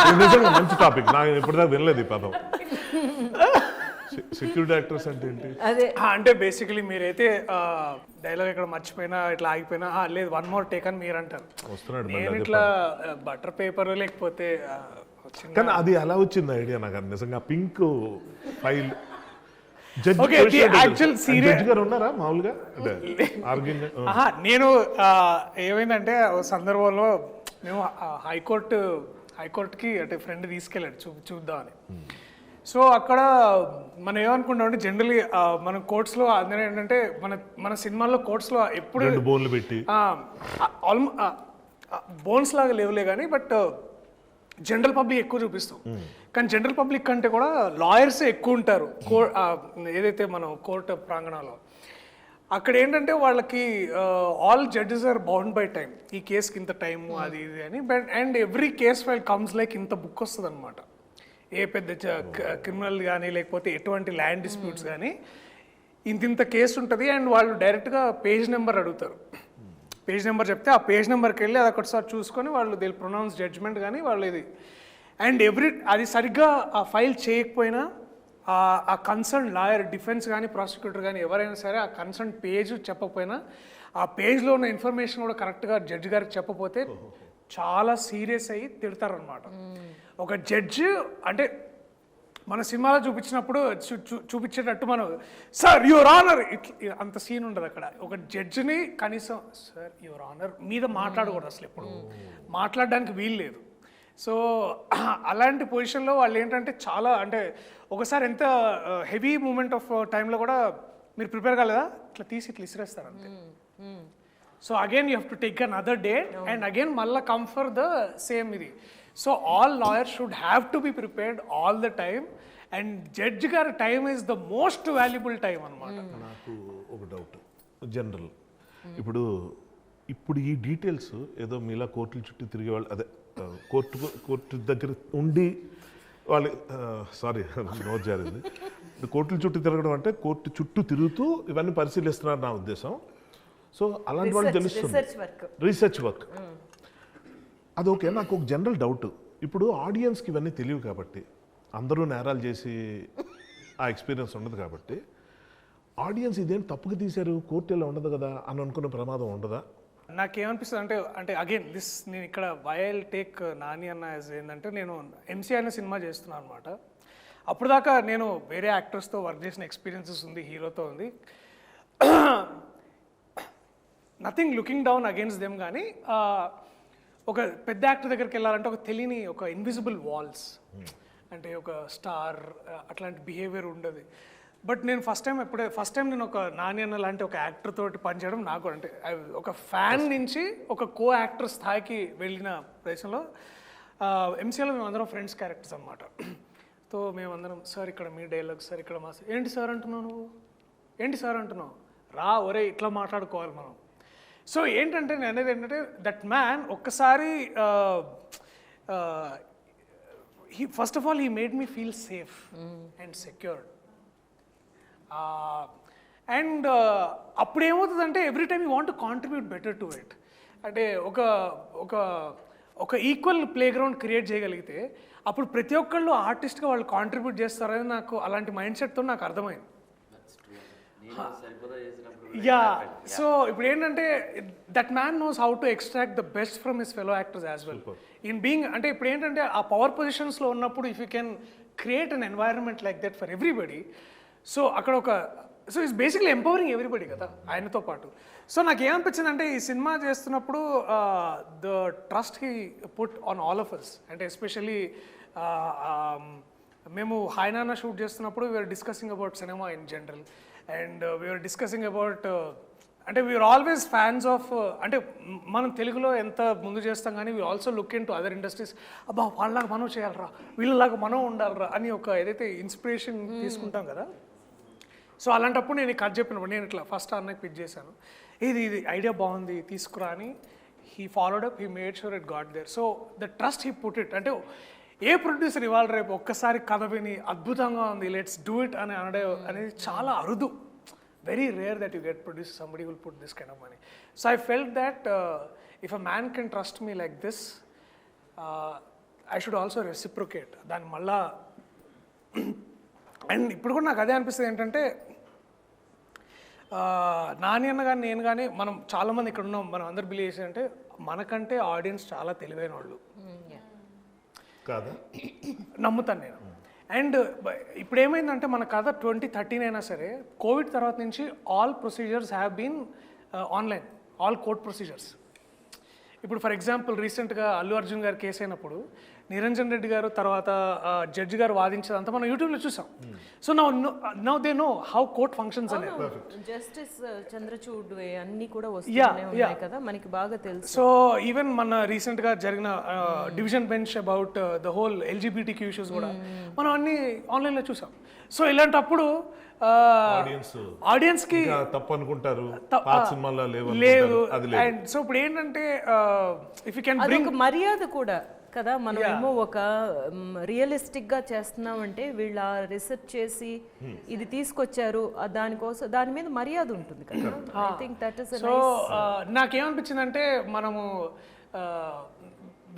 ఇది నిజంగా మంచి టాపిక్, నాకు ఇప్పటిదాకా వినలేదు ఈ పదం. సెక్యూరిటీ యాక్టర్స్ అంటే ఏంటి? అదే అంటే బేసికలీ మీరైతే డైలాగ్ ఇక్కడ మర్చిపోయినా ఇట్లా ఆగిపోయినా లేదు 1 more టేక్ అని మీరు అంటారు. వస్తున్నాడు నేను ఇట్లా బటర్ పేపర్ లేకపోతే కానీ అది ఎలా వచ్చింది ఐడియా నాకు నిజంగా. Pink file Okay, the actual serious- గారు ఉన్నారా మామూలుగా నేను ఏమైందంటే ఓ సందర్భంలో మేము హైకోర్టుకి అంటే ఫ్రెండ్ తీసుకెళ్ళాడు చూద్దామని. సో అక్కడ మనం ఏమనుకుంటామంటే జనరలీ మన కోర్ట్స్లో అందరూ ఏంటంటే మన సినిమాల్లో కోర్ట్స్లో ఎప్పుడు 2 బోన్లు పెట్టి బోన్స్ లాగా లేవులే కానీ బట్ జనరల్ పబ్లిక్ ఎక్కువ చూపిస్తాం. కానీ జనరల్ పబ్లిక్ కంటే కూడా లాయర్స్ ఎక్కువ ఉంటారు ఏదైతే మనం కోర్టు ప్రాంగణంలో. అక్కడ ఏంటంటే వాళ్ళకి all judges are bound by time, ఈ కేసుకి ఇంత టైము అది ఇది అని. But and every case file comes like ఇంత బుక్ వస్తుంది అనమాట. ఏ పెద్ద క్రిమినల్ కానీ లేకపోతే ఎటువంటి ల్యాండ్ డిస్ప్యూట్స్ కానీ ఇంత కేసు ఉంటుంది. అండ్ వాళ్ళు డైరెక్ట్గా పేజ్ నెంబర్ అడుగుతారు. పేజ్ నెంబర్ చెప్తే ఆ పేజ్ నెంబర్కి వెళ్ళి అది ఒకటిసారి చూసుకొని వాళ్ళు దే ప్రొనౌన్స్ జడ్జ్మెంట్ కానీ వాళ్ళు ఇది. అండ్ అది సరిగ్గా ఆ ఫైల్ చేయకపోయినా ఆ కన్సర్న్ లాయర్, డిఫెన్స్ కానీ ప్రాసిక్యూటర్ కానీ ఎవరైనా సరే ఆ కన్సర్న్ పేజ్ చెప్పకపోయినా ఆ పేజ్లో ఉన్న ఇన్ఫర్మేషన్ కూడా కరెక్ట్గా జడ్జి గారికి చెప్పకపోతే చాలా సీరియస్ అయ్యి తిడతారనమాట. ఒక జడ్జి అంటే మన సినిమాలో చూపించినప్పుడు చూపించేటట్టు మనం సార్ యువర్ ఆనర్ అంత సీన్ ఉండదు అక్కడ. ఒక జడ్జిని కనీసం సార్ యువర్ ఆనర్ మీద మాట్లాడకూడదు అసలు, ఎప్పుడు మాట్లాడడానికి వీలు లేదు. సో అలాంటి పొజిషన్లో వాళ్ళు ఏంటంటే చాలా అంటే ఒకసారి ఎంత హెవీ మూమెంట్ ఆఫ్ టైంలో కూడా మీరు ప్రిపేర్ కాలేదా ఇట్లా తీసి ఇట్లా ఇసిరేస్తారు అంతే. So again you have to take an other day and again మళ్ళీ కమ్ ఫర్ ద సేమ్ ఇది. So all lawyers should have to be prepared all the time and judge గారి time is the most valuable time అనమాట. నాకు ఒక doubt general, ఇప్పుడు ఈ details ఏదో మీలా కోర్టుల చుట్టూ తిరిగే వాళ్ళు అదే కోర్టు దగ్గర ఉండి వాళ్ళు సారీ నోట్ జారింది. కోర్టుల చుట్టూ తిరగడం అంటే కోర్టు చుట్టూ తిరుగుతూ ఇవన్నీ పరిశీలిస్తున్నారు నా ఉద్దేశం. సో అలాంటి వాళ్ళు తెలుస్తుంది రీసెర్చ్ వర్క్. అది ఓకే. నాకు ఒక జనరల్ డౌట్, ఇప్పుడు ఆడియన్స్కి ఇవన్నీ తెలియవు కాబట్టి, అందరూ నేరాలు చేసి ఆ ఎక్స్పీరియన్స్ ఉండదు కాబట్టి ఆడియన్స్ ఇదేం తప్పుగా తీశారు కోర్టు ఇలా ఉండదు కదా అని అనుకునే ప్రమాదం ఉండదా? నాకేమనిపిస్తుంది అంటే అగైన్ నేను ఇక్కడ వైల్ టేక్ నాని అన్న ఏంటంటే నేను ఎంసీ అనే సినిమా చేస్తున్నాను అనమాట. అప్పుడు దాకా నేను వేరే యాక్టర్స్తో వర్క్ చేసిన ఎక్స్పీరియన్సెస్ ఉంది, హీరోతో ఉంది. Nothing looking down against them, కానీ ఒక పెద్ద యాక్టర్ దగ్గరికి వెళ్ళాలంటే ఒక తెలియని ఒక ఇన్విజిబుల్ వాల్స్ అంటే ఒక స్టార్ అట్లాంటి బిహేవియర్ ఉండదు. బట్ నేను ఫస్ట్ టైం నేను ఒక నాని అన్న లాంటి ఒక యాక్టర్ తోటి పనిచేయడం నాకు అంటే ఒక ఫ్యాన్ నుంచి ఒక కో యాక్టర్ స్థాయికి వెళ్ళిన ప్రదేశంలో ఎంసీలో మేమందరం ఫ్రెండ్స్ క్యారెక్టర్స్ అనమాట. సో మేమందరం సార్ ఇక్కడ మీ డైలాగ్ సార్ ఇక్కడ మా ఏంటి సార్ అంటున్నావు నువ్వు, ఏంటి సార్ అంటున్నావు, రా ఒరే ఇట్లా మాట్లాడుకోవాలి మనం. సో ఏంటంటే నేను అనేది ఏంటంటే దట్ మ్యాన్ ఒక్కసారి first of all he made me feel safe and secured. And అప్పుడు ఏమవుతుందంటే every time you want to contribute better to it. అంటే ఒక ఈక్వల్ ప్లే గ్రౌండ్ క్రియేట్ చేయగలిగితే అప్పుడు ప్రతి ఒక్కళ్ళు ఆర్టిస్ట్గా వాళ్ళు కాంట్రిబ్యూట్ చేస్తారని నాకు అలాంటి మైండ్ సెట్తో నాకు అర్థమైంది. యా, సో ఇప్పుడు ఏంటంటే that man knows how to extract the best from his fellow actors as well in being. అంటే ఇప్పుడు ఏంటంటే ఆ పవర్ పొజిషన్స్లో ఉన్నప్పుడు if you can create an environment like that for everybody, so అక్కడ so it's basically empowering everybody కదా ఆయనతో పాటు. సో నాకు ఏమనిపించింది అంటే ఈ సినిమా చేస్తున్నప్పుడు the trust he put on all of us. అంటే ఎస్పెషల్లీ మేము హాయ్ నాన్న షూట్ చేస్తున్నప్పుడు we're discussing about cinema in general and we're discussing about అంటే వీఆర్ ఆల్వేస్ ఫ్యాన్స్ ఆఫ్ అంటే మనం తెలుగులో ఎంత ముందు చేస్తాం కానీ we also look in to other industries. అబ్బా వాళ్ళలాగా మనం చేయాలరా, వీళ్ళలాగా మనం ఉండాలరా అని ఒక ఏదైతే ఇన్స్పిరేషన్ తీసుకుంటాం కదా. సో అలాంటప్పుడు నేను కథ చెప్పినప్పుడు నేను ఇట్లా ఫస్ట్ అన్నకి పిచ్ చేశాను, ఇది ఐడియా బాగుంది తీసుకురా అని. He followed up, he made sure it got there. So the trust he put it. అంటే ఏ ప్రొడ్యూసర్ ఇవాళ రేపు ఒక్కసారి కథ విని అద్భుతంగా ఉంది లెట్స్ డూ ఇట్ అని అనడం అనేది చాలా అరుదు, very rare that you get produced, somebody will put this kind of money. So I felt that if a man can trust me like this, I should also reciprocate. దాని మళ్ళా and ఇప్పుడు కూడా నాకు అదే అనిపిస్తుంది ఏంటంటే నాని అన్న కానీ నేను కానీ మనం చాలామంది ఇక్కడ ఉన్నాం, మనం అందరు బిలీవ్ చేసి అంటే మనకంటే ఆడియన్స్ చాలా తెలివైన వాళ్ళు కాదా? నమ్ముతాను నేను. అండ్ ఇప్పుడు ఏమైందంటే మన కథ 2013 అయినా సరే కోవిడ్ తర్వాత నుంచి all procedures have been online, all court procedures. ఇప్పుడు ఫర్ ఎగ్జాంపుల్ రీసెంట్గా అల్లు అర్జున్ గారు కేసు అయినప్పుడు నిరంజన్ రెడ్డి గారు తర్వాత జడ్జి గారు వాదించేదంతా మనం యూట్యూబ్లో చూసాం. So now they know how court functions అనేది. జస్టిస్ చంద్రచూడ్ వే అన్ని కూడా వస్తూనే ఉన్నాయి కదా, మనకి బాగా తెలుసు. సో ఈవెన్ మన రీసెంట్గా జరిగిన division bench about the whole LGBTQ issues కూడా మనం అన్ని ఆన్లైన్లో చూసాం. సో ఇలాంటప్పుడు ఆడియన్స్ కి తప్పు అనుకుంటారు, సినిమాలో లేదు. అండ్ సో ఇప్పుడు ఏంటంటే ఇఫ్ యూ కెన్ బ్రింగ్ మర్యాద కూడా కదా, మనం ఏమో ఒక రియలిస్టిక్ గా చేస్తున్నామంటే వీళ్ళ రీసెర్చ్ చేసి ఇది తీసుకొచ్చారు, దానికోసం దాని మీద మర్యాద ఉంటుంది కదా. I think that is so నాకేమనిపించిందంటే మనము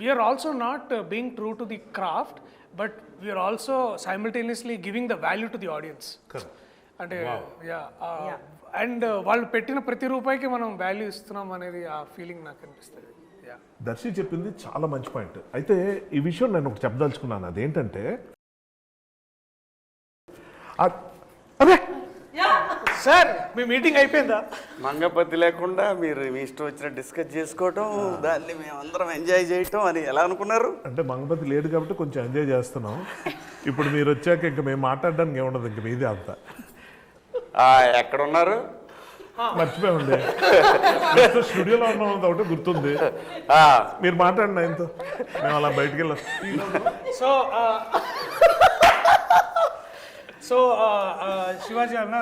we are also not being true to the craft, but we are also simultaneously giving the value to the audience. అంటే అండ్ వాళ్ళు పెట్టిన ప్రతి రూపాయికి మనం వాల్యూ ఇస్తున్నాం అనేది ఆ ఫీలింగ్ నాకు అనిపిస్తుంది. దర్శి చెప్పింది చాలా మంచి పాయింట్. అయితే ఈ విషయం నేను ఒకటి చెప్పదలుచుకున్నాను, అదేంటంటే అదే సార్ మీ మీటింగ్ అయిపోయిందా? మంగపతి లేకుండా మీరు మీ ఇష్టం వచ్చిన డిస్కస్ చేసుకోవటం, దాన్ని మేమందరం ఎంజాయ్ చేయటం అని ఎలా అనుకున్నారు? అంటే మంగపతి లేడు కాబట్టి కొంచెం ఎంజాయ్ చేస్తున్నాం. ఇప్పుడు మీరు వచ్చాక ఇంకా మేము మాట్లాడడానికి ఏముండదు, ఇంక మీదే అంతా. ఎక్కడ ఉన్నారు? మర్చిపోయామండి, స్టూడియోలో ఉన్నాం ఒకటి గుర్తుంది. మీరు మాట్లాడండి ఆయనతో, మేము అలా బయటికి వెళ్ళాం. సో శివాజీ అన్న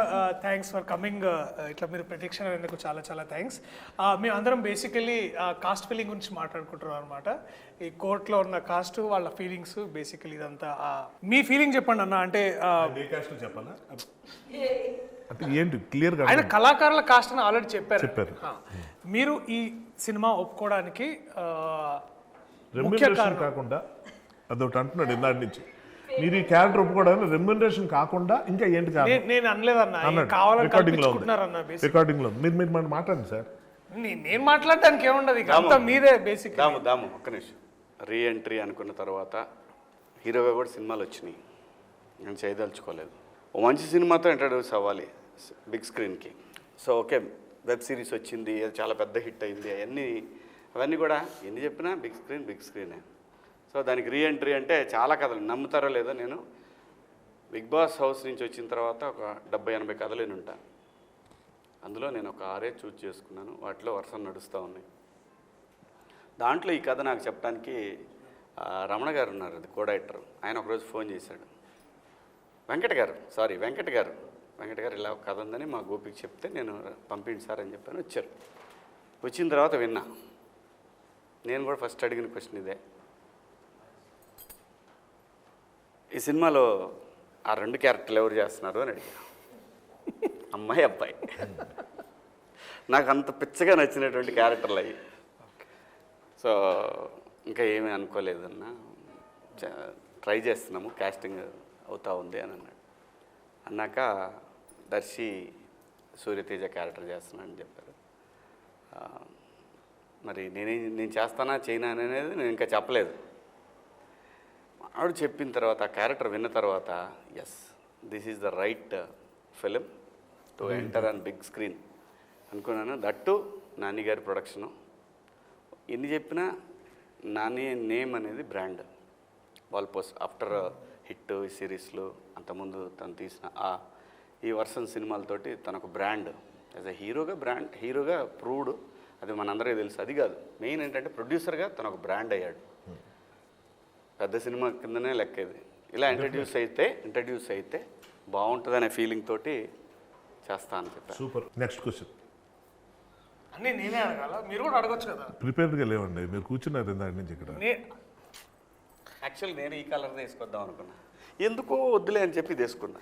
థ్యాంక్స్ ఫర్ కమింగ్. ఇట్లా మీరు ప్రతిక్షణ అయినందుకు చాలా చాలా థ్యాంక్స్. మేము అందరం బేసికలీ కాస్ట్ ఫీలింగ్ గురించి మాట్లాడుకుంటున్నాం అనమాట. ఈ కోర్టులో ఉన్న కాస్ట్, వాళ్ళ ఫీలింగ్స్, బేసికలీ ఇదంతా. మీ ఫీలింగ్ చెప్పండి అన్న. అంటే చెప్పాలా అంటే ఏంటి క్లియర్గా? ఆయన కళాకారుల కాస్ట్ అని ఆల్రెడీ చెప్పారు. మీరు ఈ సినిమా ఒప్పుకోవడానికి రెమ్యునరేషన్ కాకుండా అదొకటి అంటున్నాడు ఇందాటి నుంచి, మీరు ఈ క్యారెక్టర్ ఒప్పుకోవడానికి రెమ్యునరేషన్ కాకుండా ఇంకా ఏంటి కాదు? నేను అనలేదన్న, కావాలని కల్పించుకుంటున్నారన్న. రికార్డింగ్ లో మీరు మాట్లాడండి సార్. నేను మాట్లాడడానికి ఏముండదు, అంతా మీదే బేసిక్. దాము ఒక్క నిమిషం. రీ ఎంట్రీ అనుకున్న తర్వాత హీరోగా కూడా సినిమాలు వచ్చినాయి, నేను చేయదలుచుకోలేదు. ఓ మంచి సినిమాతో ఇంట్రడ్యూస్ అవ్వాలి బిగ్ స్క్రీన్కి. సో ఓకే, వెబ్ సిరీస్ వచ్చింది, అది చాలా పెద్ద హిట్ అయింది, అవన్నీ కూడా ఎన్ని చెప్పినా బిగ్ స్క్రీనే. సో దానికి రీ ఎంట్రీ అంటే చాలా కథలు, నమ్ముతారో లేదో, నేను బిగ్ బాస్ హౌస్ నుంచి వచ్చిన తర్వాత ఒక 70-80 కథలు నేను ఉంటాను. అందులో నేను ఒక 6 చూజ్ చేసుకున్నాను, వాటిలో వరుస నడుస్తూ ఉన్నాయి. దాంట్లో ఈ కథ నాకు చెప్పడానికి రమణ గారు ఉన్నారు, అది కో డైరెక్టర్. ఆయన ఒకరోజు ఫోన్ చేశాడు, వెంకట గారు ఇలా కథ ఉందని మా గోపికి చెప్తే నేను పంపిండి సార్ అని చెప్పాను. వచ్చారు. వచ్చిన తర్వాత విన్నా. నేను కూడా ఫస్ట్ అడిగిన క్వశ్చన్ ఇదే, ఈ సినిమాలో ఆ 2 క్యారెక్టర్లు ఎవరు చేస్తున్నారు అని అడిగా. అమ్మాయి అబ్బాయి. నాకు అంత పిచ్చగా నచ్చినటువంటి క్యారెక్టర్లు అయ్యి. సో ఇంకా ఏమీ అనుకోలేదన్న, ట్రై చేస్తున్నాము, కాస్టింగ్ అవుతా ఉంది అని అన్నాక దర్శి సూర్యతేజ క్యారెక్టర్ చేస్తున్నానని చెప్పారు. మరి నేను చేస్తానా చేయనా అనేది నేను ఇంకా చెప్పలేదు. ఆవిడ చెప్పిన తర్వాత, ఆ క్యారెక్టర్ విన్న తర్వాత, yes this is the right film to enter on big screen అనుకున్నాను. దట్టు నాని గారి ప్రొడక్షను. ఎన్ని చెప్పినా నాని నేమ్ అనేది బ్రాండ్. వాల్పోస్ట్ ఆఫ్టర్ హిట్ సిరీస్లు, అంతకుముందు తను తీసిన ఈ వర్షన్ సినిమాలతోటి తనకు బ్రాండ్ యాజ్ అ హీరోగా ప్రూవ్డ్. అది మనందరికీ తెలుసు. అది కాదు మెయిన్ ఏంటంటే ప్రొడ్యూసర్గా తను ఒక బ్రాండ్ అయ్యాడు. పెద్ద సినిమా కిందనే లెక్క ఇది. ఇలా ఇంట్రడ్యూస్ అయితే బాగుంటుందనే ఫీలింగ్ తోటి చేస్తా అని చెప్పాను. సూపర్. నెక్స్ట్ క్వశ్చన్ అన్నీ నేనే అడగాల, మీరు కూడా అడగొచ్చు కదా. ప్రిపేర్డ్గా లేవండి, మీరు కూర్చున్నారు ఇందాక నుంచి ఇక్కడ. యాక్చువల్ నేను ఈ కలర్ తీసుకొద్దాం అనుకున్నా. ఎందుకో వద్దులే అని చెప్పి తీసుకున్నా.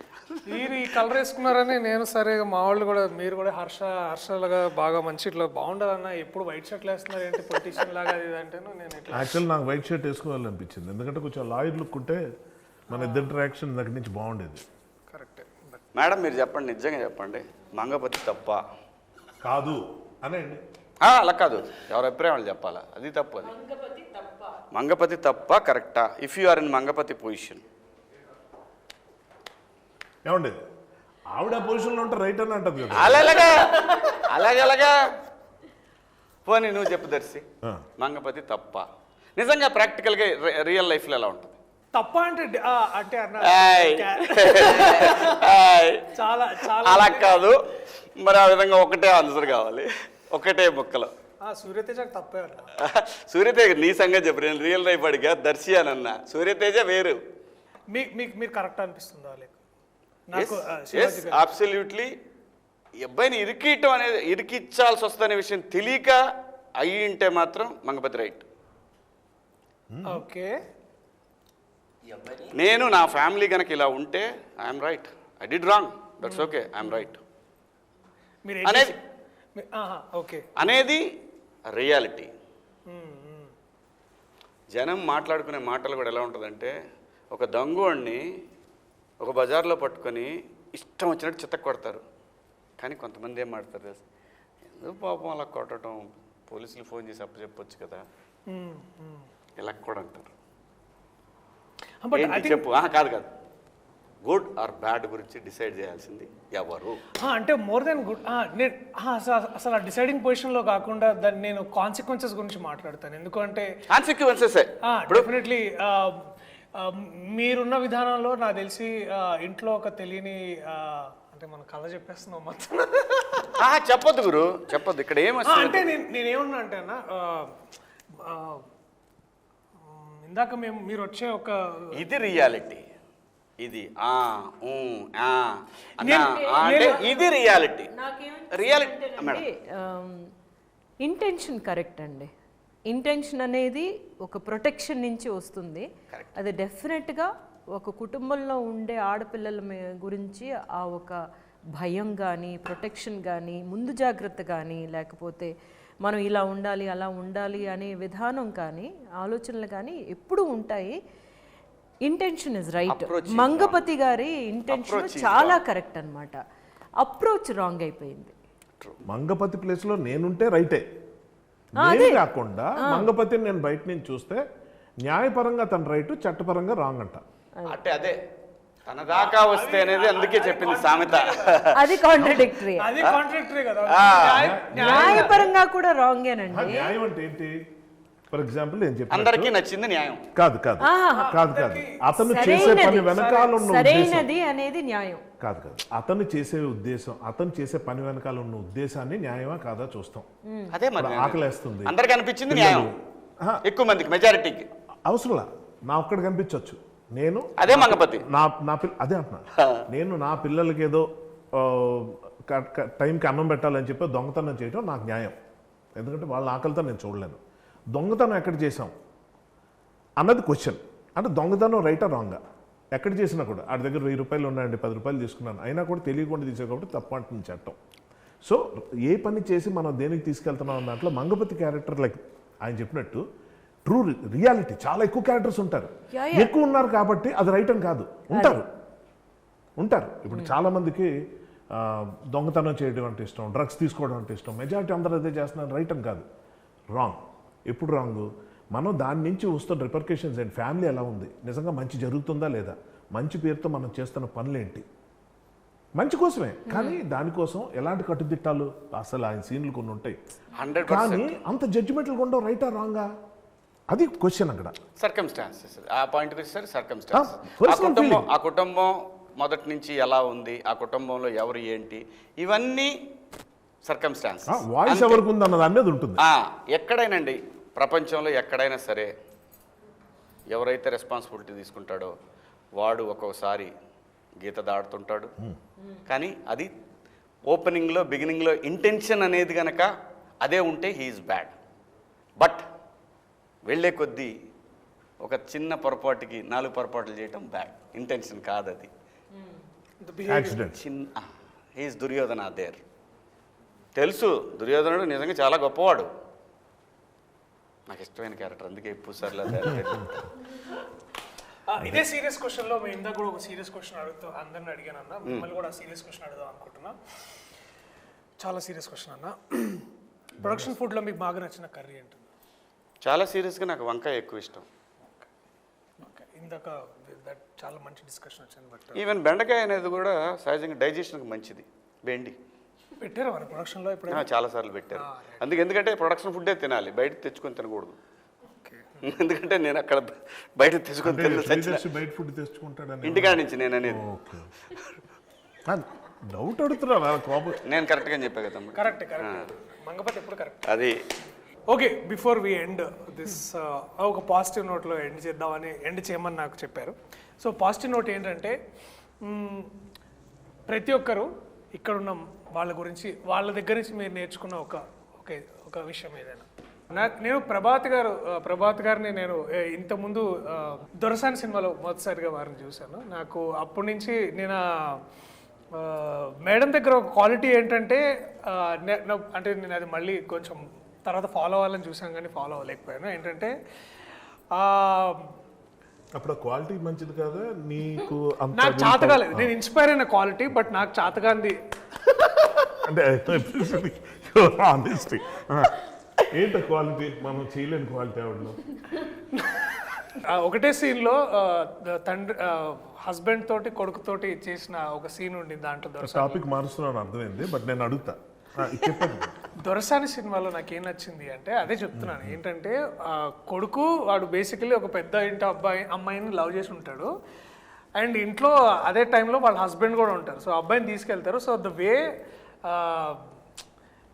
మీరు ఈ కలర్ వేసుకున్నారని నేను సరే మా వాళ్ళు కూడా మీరు కూడా హర్షలాగా బాగా మంచి ఇట్లా బాగుండదన్న ఎప్పుడు వైట్ షర్ట్లు వేస్తున్నారు ఏంటి పొలిటీషియన్ లాగా అది ఇది అంటేను నేను ఇట్లా యాక్చువల్ నాకు వైట్ షర్ట్ వేసుకోవాలనిపించింది, ఎందుకంటే కొంచెం లాయర్ లుక్ ఉంటే మన ఇద్దరు ఇంటరాక్షన్ దగ్గర నుంచి బాగుండేది. కరెక్టే. మేడం మీరు చెప్పండి, నిజంగా చెప్పండి, మంగపతి తప్ప? కాదు అనండి. అలా కాదు, ఎవరి అభిప్రాయం వాళ్ళు చెప్పాలా, అది తప్పు. అది మంగపతి తప్ప కరెక్టా? If you are in Mangapathi position. ఏమండి ఆవిడ పొజిషన్లో ఉంటే రైట్ అని అంటది కదా. అలాగలాగా పోనీ నువ్వు చెప్పు దర్శి, మంగపతి తప్ప నిజంగా ప్రాక్టికల్గా రియల్ లైఫ్లో ఎలా ఉంటుంది? తప్ప అంటే అంటే అన్న ఏయ్. చాలా చాలా అలా కాదు మరి, ఆ విధంగా ఒకటే ఆన్సర్ కావాలి, ఒకటే ముక్కలో. సూర్యతేజకు తప్పే అన్న. సూర్యతేజ నీ సంగతి చెప్పు, నేను రియల్ లైఫ్ అడిగా దర్శి అని అన్నా, సూర్యతేజ వేరు. మీరు కరెక్ట్ అనిపిస్తుందా లేక? అబ్సల్యూట్లీ. ఈ అబ్బాయిని ఇరికియటం అనేది, ఇరికిచ్చాల్సి వస్తుందనే విషయం తెలియక అయ్యి ఉంటే మాత్రం మంగపతి రైట్. ఓకే. నేను నా ఫ్యామిలీ కనుక ఇలా ఉంటే I'm right, I did wrong, that's okay, I'm right అనేది ఓకే అనేది రియాలిటీ. జనం మాట్లాడుకునే మాటలు కూడా ఎలా ఉంటుందంటే, ఒక దొంగోడిని ఒక బజార్లో పట్టుకొని ఇష్టం వచ్చినట్టు చిత్త కొడతారు, కానీ కొంతమంది ఏం మాడతారు తెలుసు, ఎందుకు పాపం అలా కొట్టడం, పోలీసులు ఫోన్ చేసి అప్పచెప్పొచ్చు కదా, ఇలా కూడా అంటారు. ఏంటి చెప్పు? కాదు కాదు, గుడ్ ఆర్ బ్యాడ్ గురించి డిసైడ్ చేయాల్సింది ఎవరు అంటే మోర్ దెన్ గుడ్. నేను అసలు ఆ డిసైడింగ్ పొజిషన్లో కాకుండా దాన్ని నేను కాన్సిక్వెన్సెస్ గురించి మాట్లాడతాను. ఎందుకంటే కాన్సిక్వెన్సెస్ డెఫినెట్లీ మీరున్న విధానంలో నాకు తెలిసి ఇంట్లో ఒక తెలియని అంటే మన కథ చెప్పేస్తున్నాం మొత్తం. చెప్పొద్దు గురు, చెప్పొద్దు. ఇక్కడ అంటే నేనేమన్నా అంటే అన్న, ఇందాక మీరు వచ్చే ఒక ఇది రియాలిటీ, ఇది అంటే ఇది రియాలిటీ. రియాలిటీ ఇంటెన్షన్ కరెక్ట్ అండి. ఇంటెన్షన్ అనేది ఒక ప్రొటెక్షన్ నుంచి వస్తుంది. అది డెఫినెట్గా ఒక కుటుంబంలో ఉండే ఆడపిల్లల గురించి ఆ ఒక భయం కానీ, ప్రొటెక్షన్ కానీ, ముందు జాగ్రత్త కానీ, లేకపోతే మనం ఇలా ఉండాలి అలా ఉండాలి అనే విధానం కానీ, ఆలోచనలు కానీ ఎప్పుడూ ఉంటాయి. Intention is right. మంగపతి గారి ఇంటెన్షన్ చాలా కరెక్ట్ అన్నమాట. అప్రోచ్ రాంగ్ అయిపోయింది. మంగపతి ప్లేస్లో నేనుంటే రైటే, నేను కాకుండా మంగపతిని నేను బయట నుంచి చూస్తే న్యాయపరంగా తన రైట్, చట్టపరంగా రాంగ్ అంట. అంటే అదే తన దాకా వస్తే అనేది అందుకే చెప్పింది సామెత. అది కాంట్రడిక్టరీ. అది కాంట్రాక్టరీ కదా. న్యాయపరంగా కూడా రాంగేనండి. న్యాయం అంటే ఏంటి? ఫర్ ఎగ్జాంపుల్ నేను చెప్పాను, అందరికీ నచ్చింది న్యాయం కాదు కాదు కాదు కాదు అతను చేసే పని వెనకాల ఉన్న సరైనది అనేది న్యాయం కాదు కాదు. అతను చేసే ఉద్దేశం, అతను చేసే పని వెనకాల ఉన్న ఉద్దేశాన్ని న్యాయమా కాదా చూస్తాం. అదే మరి ఆకలేస్తుంది, అందరికి అనిపించింది న్యాయం, ఎక్కువ మందికి మెజారిటీకి అవసరంలా నా ఒక్కడికి కనిపించవచ్చు. నేను అదే మంగపతి అదే అంటున్నా, నేను నా పిల్లలకి ఏదో టైంకి అన్నం పెట్టాలని చెప్పి దొంగతనం చేయడం నాకు న్యాయం, ఎందుకంటే వాళ్ళ ఆకలితో నేను చూడలేను. దొంగతనం ఎక్కడ చేసాం అన్నది క్వశ్చన్. అంటే దొంగతనం రైటా రాంగా ఎక్కడ చేసినా కూడా, ఆడి దగ్గర 1000 రూపాయలు ఉన్నాయండి, 10 రూపాయలు తీసుకున్నాను, అయినా కూడా తెలియకుండా తీసే కాబట్టి తప్పు అంటుంది చట్టం. సో ఏ పని చేసి మనం దేనికి తీసుకెళ్తున్నాం దాంట్లో మంగపతి క్యారెక్టర్ లైక్ ఆయన చెప్పినట్టు ట్రూ రియాలిటీ చాలా ఎక్కువ క్యారెక్టర్స్ ఉంటారు, ఎక్కువ ఉన్నారు కాబట్టి అది రైట్ అని కాదు, ఉంటారు. ఇప్పుడు చాలామందికి దొంగతనం చేయడం అంటే ఇష్టం, డ్రగ్స్ తీసుకోవడం అంటే ఇష్టం, మెజారిటీ అందరూ అదే చేస్తున్నారు, రైట్ అని కాదు, రాంగ్. ఎప్పుడు రాంగ్? మనం దాని నుంచి వస్తున్న రిపర్కేషన్స్ ఏంటి, ఫ్యామిలీ ఎలా ఉంది, నిజంగా మంచి జరుగుతుందా లేదా, మంచి పేరుతో మనం చేస్తున్న పనులేంటి, మంచి కోసమే కానీ దానికోసం ఎలాంటి కట్టుదిట్టాలు, అసలు ఆయన సీన్లు కొన్ని ఉంటాయి కానీ అంత జడ్జిమెంట్లు ఉండవు, రైటా రాంగా, అది క్వశ్చన్ అక్కడ. సర్కమ్స్టాన్సెస్ ఆ పాయింట్కి వచ్చేసరికి సర్కమ్స్టాన్సెస్, ఆ కుటుంబం మొదటి నుంచి ఎలా ఉంది, ఆ కుటుంబంలో ఎవరు ఏంటి, ఇవన్నీ సర్కమ్స్టాన్సెస్. వాయిస్ ఎవరికి ఉంది అన్నది అనేది ఉంటుంది. ఎక్కడైనండి ప్రపంచంలో ఎక్కడైనా సరే ఎవరైతే రెస్పాన్సిబిలిటీ తీసుకుంటాడో వాడు ఒక్కోసారి గీత దాడుతుంటాడు, కానీ అది ఓపెనింగ్లో బిగినింగ్లో ఇంటెన్షన్ అనేది కనుక అదే ఉంటే హీఈస్ బ్యాడ్. బట్ వెళ్ళే కొద్దీ ఒక చిన్న పొరపాటుకి 4 పొరపాట్లు చేయటం బ్యాడ్, ఇంటెన్షన్ కాదు అది. యాక్సిడెంట్. చిన్న హీఈస్ దుర్యోధన దేర్. తెలుసు దుర్యోధనుడు నిజంగా చాలా గొప్పవాడు, నాకు ఇష్టమైన క్యారెక్టర్, అందుకే ఎక్కువ సార్లు ఇదే సీరియస్ క్వశ్చన్లో మేము ఇందాక కూడా ఒక సీరియస్ క్వశ్చన్ అడుగుతూ అందరిని అడిగాను అన్న, మిమ్మల్ని కూడా సీరియస్ క్వశ్చన్ అడుగుదాం అనుకుంటున్నా. చాలా సీరియస్ క్వశ్చన్ అన్న. ప్రొడక్షన్ ఫుడ్లో మీకు బాగా నచ్చిన కర్రీ ఏంటి? చాలా సీరియస్గా నాకు వంకాయ ఎక్కువ ఇష్టం. ఓకే, ఇందాక చాలా మంచి డిస్కషన్ వచ్చింది. బట్ ఈవెన్ బెండకాయ అనేది కూడా సహజంగా డైజెషన్కి మంచిది. బెండి పెట్టారా మన ప్రొడక్షన్లో ఇప్పుడు? చాలాసార్లు పెట్టారు. ఎందుకంటే ప్రొడక్షన్ ఫుడ్డే తినాలి, బయట తెచ్చుకొని తినకూడదు. ఎందుకంటే నేను అక్కడ బయట తెచ్చుకొని బయట ఫుడ్ తెచ్చుకుంటాడని ఇంటికాడ నుంచి నేను అనేది. డౌట్ అడుగుతున్నా కోపం. నేను కరెక్ట్గా చెప్పా కదా. కరెక్ట్ మంగపతి ఎప్పుడు కరెక్ట్. అది okay, before we end this ఒక పాజిటివ్ నోట్లో ఎండ్ చేయమని నాకు చెప్పారు. సో పాజిటివ్ నోట్ ఏంటంటే ప్రతి ఒక్కరు ఇక్కడున్న వాళ్ళ గురించి, వాళ్ళ దగ్గర నుంచి మీరు నేర్చుకున్న ఒక విషయం ఏదైనా. నేను ప్రభాత్ గారిని నేను ఇంతకుముందు దొరసాని సినిమాలో మొదటిసారిగా వారిని చూశాను. నాకు అప్పటి నుంచి నేను మేడం దగ్గర ఒక క్వాలిటీ ఏంటంటే అంటే నేను అది మళ్ళీ కొంచెం తర్వాత ఫాలో అవ్వాలని చూసాను కానీ ఫాలో అవ్వలేకపోయాను. ఏంటంటే అప్పుడు క్వాలిటీ మంచిది కదా నీకు? నాకు చేతగాలేదు, నేను ఇన్స్పైర్ అయిన క్వాలిటీ, బట్ నాకు చేతగాంది అంటే ఏంటో క్వాలిటీ మనం చేయలేని క్వాలిటీ ఆవిడలో. ఒకటే సీన్లో తండ్రి హస్బెండ్ తోటి కొడుకుతోటి చేసిన ఒక సీన్ ఉండింది. దాంట్లో టాపిక్ మారుస్తున్నాను అర్థమైంది, బట్ నేను అడుగుతా చెప్పండి. దొరసాని సినిమాలో నాకు ఏం నచ్చింది అంటే అదే చెప్తున్నాను. ఏంటంటే కొడుకు వాడు బేసికలీ ఒక పెద్ద ఇంటి అమ్మాయిని లవ్ చేసి ఉంటాడు, అండ్ ఇంట్లో అదే టైంలో వాళ్ళ హస్బెండ్ కూడా ఉంటారు. సో అబ్బాయిని తీసుకెళ్తారు. సో ద వే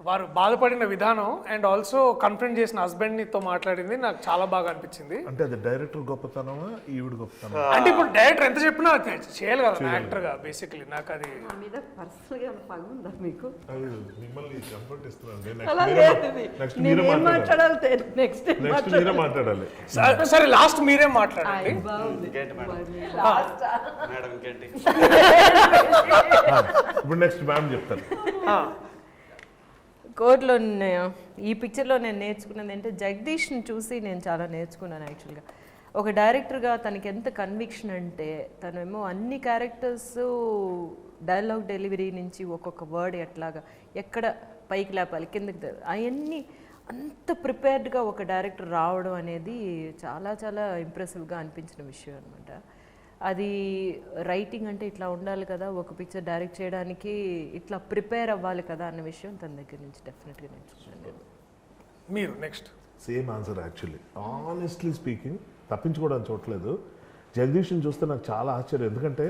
వారు బాధపడిన విధానం అండ్ ఆల్సో కన్ఫ్రంట్ చేసిన హస్బెండ్తో మాట్లాడింది నాకు చాలా బాగా అనిపించింది. అంటే అది డైరెక్టర్ గొప్పతనమా ఈవిడ గొప్పతనం? అంటే ఇప్పుడు డైరెక్టర్ ఎంత చెప్పినా చేయాలి కదా యాక్టర్గా. బేసికలీ నాకు అది మీకు మిమ్మల్ని కంఫర్ట్ ఇస్తున్నాను. మాట్లాడాలి. సరే లాస్ట్ మీరే మాట్లాడండి. మేడం ఇంకేంటి? ఇప్పుడు నెక్స్ట్ మ్యామ్ చెప్తారు. కోర్టులో ఈ పిక్చర్లో నేను నేర్చుకున్నది ఏంటంటే జగదీష్ని చూసి నేను చాలా నేర్చుకున్నాను. యాక్చువల్గా ఒక డైరెక్టర్గా తనకి ఎంత కన్విక్షన్ అంటే తనేమో అన్ని క్యారెక్టర్స్ డైలాగ్ డెలివరీ నుంచి ఒక్కొక్క వర్డ్ ఎక్కడ పైకి లేపాలి కిందకి అవన్నీ అంత ప్రిపేర్డ్గా ఒక డైరెక్టర్ రావడం అనేది చాలా చాలా ఇంప్రెసివ్గా అనిపించిన విషయం అనమాట. అది రైటింగ్ అంటే ఇట్లా ఉండాలి కదా, ఒక పిక్చర్ డైరెక్ట్ చేయడానికి ఇట్లా ప్రిపేర్ అవ్వాలి కదా అన్న విషయం తన దగ్గర నుంచి డెఫినెట్గా నేర్చుకున్నాను. మీరు next same answer actually. Honestly speaking తప్పించుకోవడానికి చూడలేదు. జగదీష్ని చూస్తే నాకు చాలా ఆశ్చర్యం, ఎందుకంటే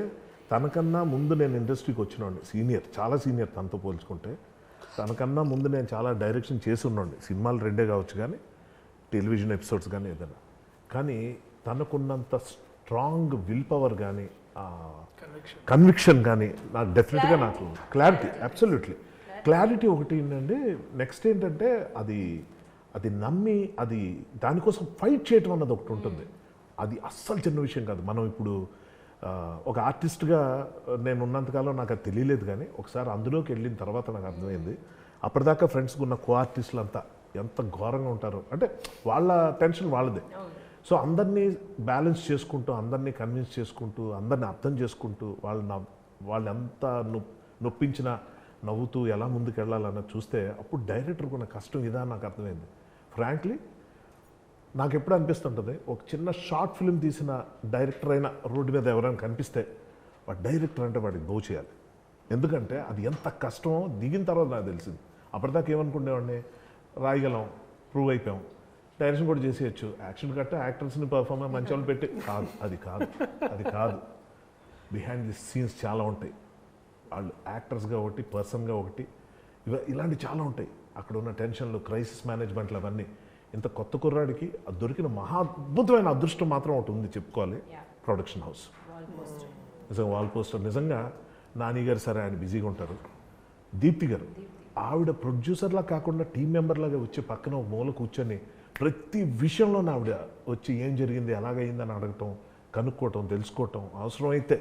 తనకన్నా ముందు నేను ఇండస్ట్రీకి వచ్చినోండి, సీనియర్, చాలా సీనియర్ తనతో పోల్చుకుంటే. తనకన్నా ముందు నేను చాలా డైరెక్షన్ చేసి ఉన్నాండి, సినిమాలు 2 కావచ్చు కానీ టెలివిజన్ ఎపిసోడ్స్ కానీ ఏదైనా. కానీ తనకున్నంత స్ట్రాంగ్ విల్ పవర్ కానీ కన్విక్షన్ కానీ నాకు డెఫినెట్గా నాకు క్లారిటీ, అబ్సల్యూట్లీ క్లారిటీ ఒకటి ఏంటంటే నెక్స్ట్ ఏంటంటే అది నమ్మి అది దానికోసం ఫైట్ చేయటం అన్నది ఒకటి ఉంటుంది. అది అస్సలు చిన్న విషయం కాదు. మనం ఇప్పుడు ఒక ఆర్టిస్ట్గా నేను ఉన్నంతకాలం నాకు అది తెలియలేదు, కానీ ఒకసారి అందులోకి వెళ్ళిన తర్వాత నాకు అర్థమైంది. అప్పటిదాకా ఫ్రెండ్స్కి ఉన్న కో ఆర్టిస్టులు అంతా ఎంత ఘోరంగా ఉంటారో, అంటే వాళ్ళ టెన్షన్ వాళ్ళదే. సో అందరినీ బ్యాలెన్స్ చేసుకుంటూ, అందరినీ కన్విన్స్ చేసుకుంటూ, అందరినీ అర్థం చేసుకుంటూ, వాళ్ళు ఎంత నొప్పించినా నవ్వుతూ ఎలా ముందుకు వెళ్ళాలన్నది చూస్తే అప్పుడు డైరెక్టర్కి ఉన్న కష్టం ఇదా నాకు అర్థమైంది. ఫ్రాంక్లీ నాకు ఎప్పుడు అనిపిస్తుంటుంది, ఒక చిన్న షార్ట్ ఫిల్మ్ తీసిన డైరెక్టర్ అయినా రోడ్డు మీద ఎవరైనా కనిపిస్తే వాడు డైరెక్టర్ అంటే వాడికి బో చేయాలి. ఎందుకంటే అది ఎంత కష్టమో దిగిన తర్వాత నాకు తెలిసింది. అప్పటిదాకా ఏమనుకునేవాడిని, రాయగలం, ప్రూవ్ అయిపోయాం, డైరెక్షన్ కూడా చేసేయచ్చు, యాక్షన్ కట్ట యాక్టర్స్ని పర్ఫార్మెన్స్ మంచి వాళ్ళు పెట్టి కాదు. అది కాదు బిహైండ్ ది సీన్స్ చాలా ఉంటాయి. వాళ్ళు యాక్టర్స్గా ఒకటి, పర్సన్గా ఒకటి, ఇలాంటి చాలా ఉంటాయి. అక్కడ ఉన్న టెన్షన్లు, క్రైసిస్ మేనేజ్మెంట్లు, అవన్నీ. ఇంత కొత్త కుర్రాడికి దొరికిన మహా అద్భుతమైన అదృష్టం మాత్రం ఒకటి ఉంది చెప్పుకోవాలి, ప్రొడక్షన్ హౌస్. నిజంగా వాల్ పోస్టర్, నిజంగా నాని గారు సరే ఆయన బిజీగా ఉంటారు, దీప్తి గారు ఆవిడ ప్రొడ్యూసర్లా కాకుండా టీం మెంబర్లాగా వచ్చి పక్కన ఒక మూల కూర్చొని ప్రతి విషయంలో ఆవిడ వచ్చి ఏం జరిగింది ఎలాగైందని అడగటం, కనుక్కోవటం, తెలుసుకోవటం, అవసరమైతే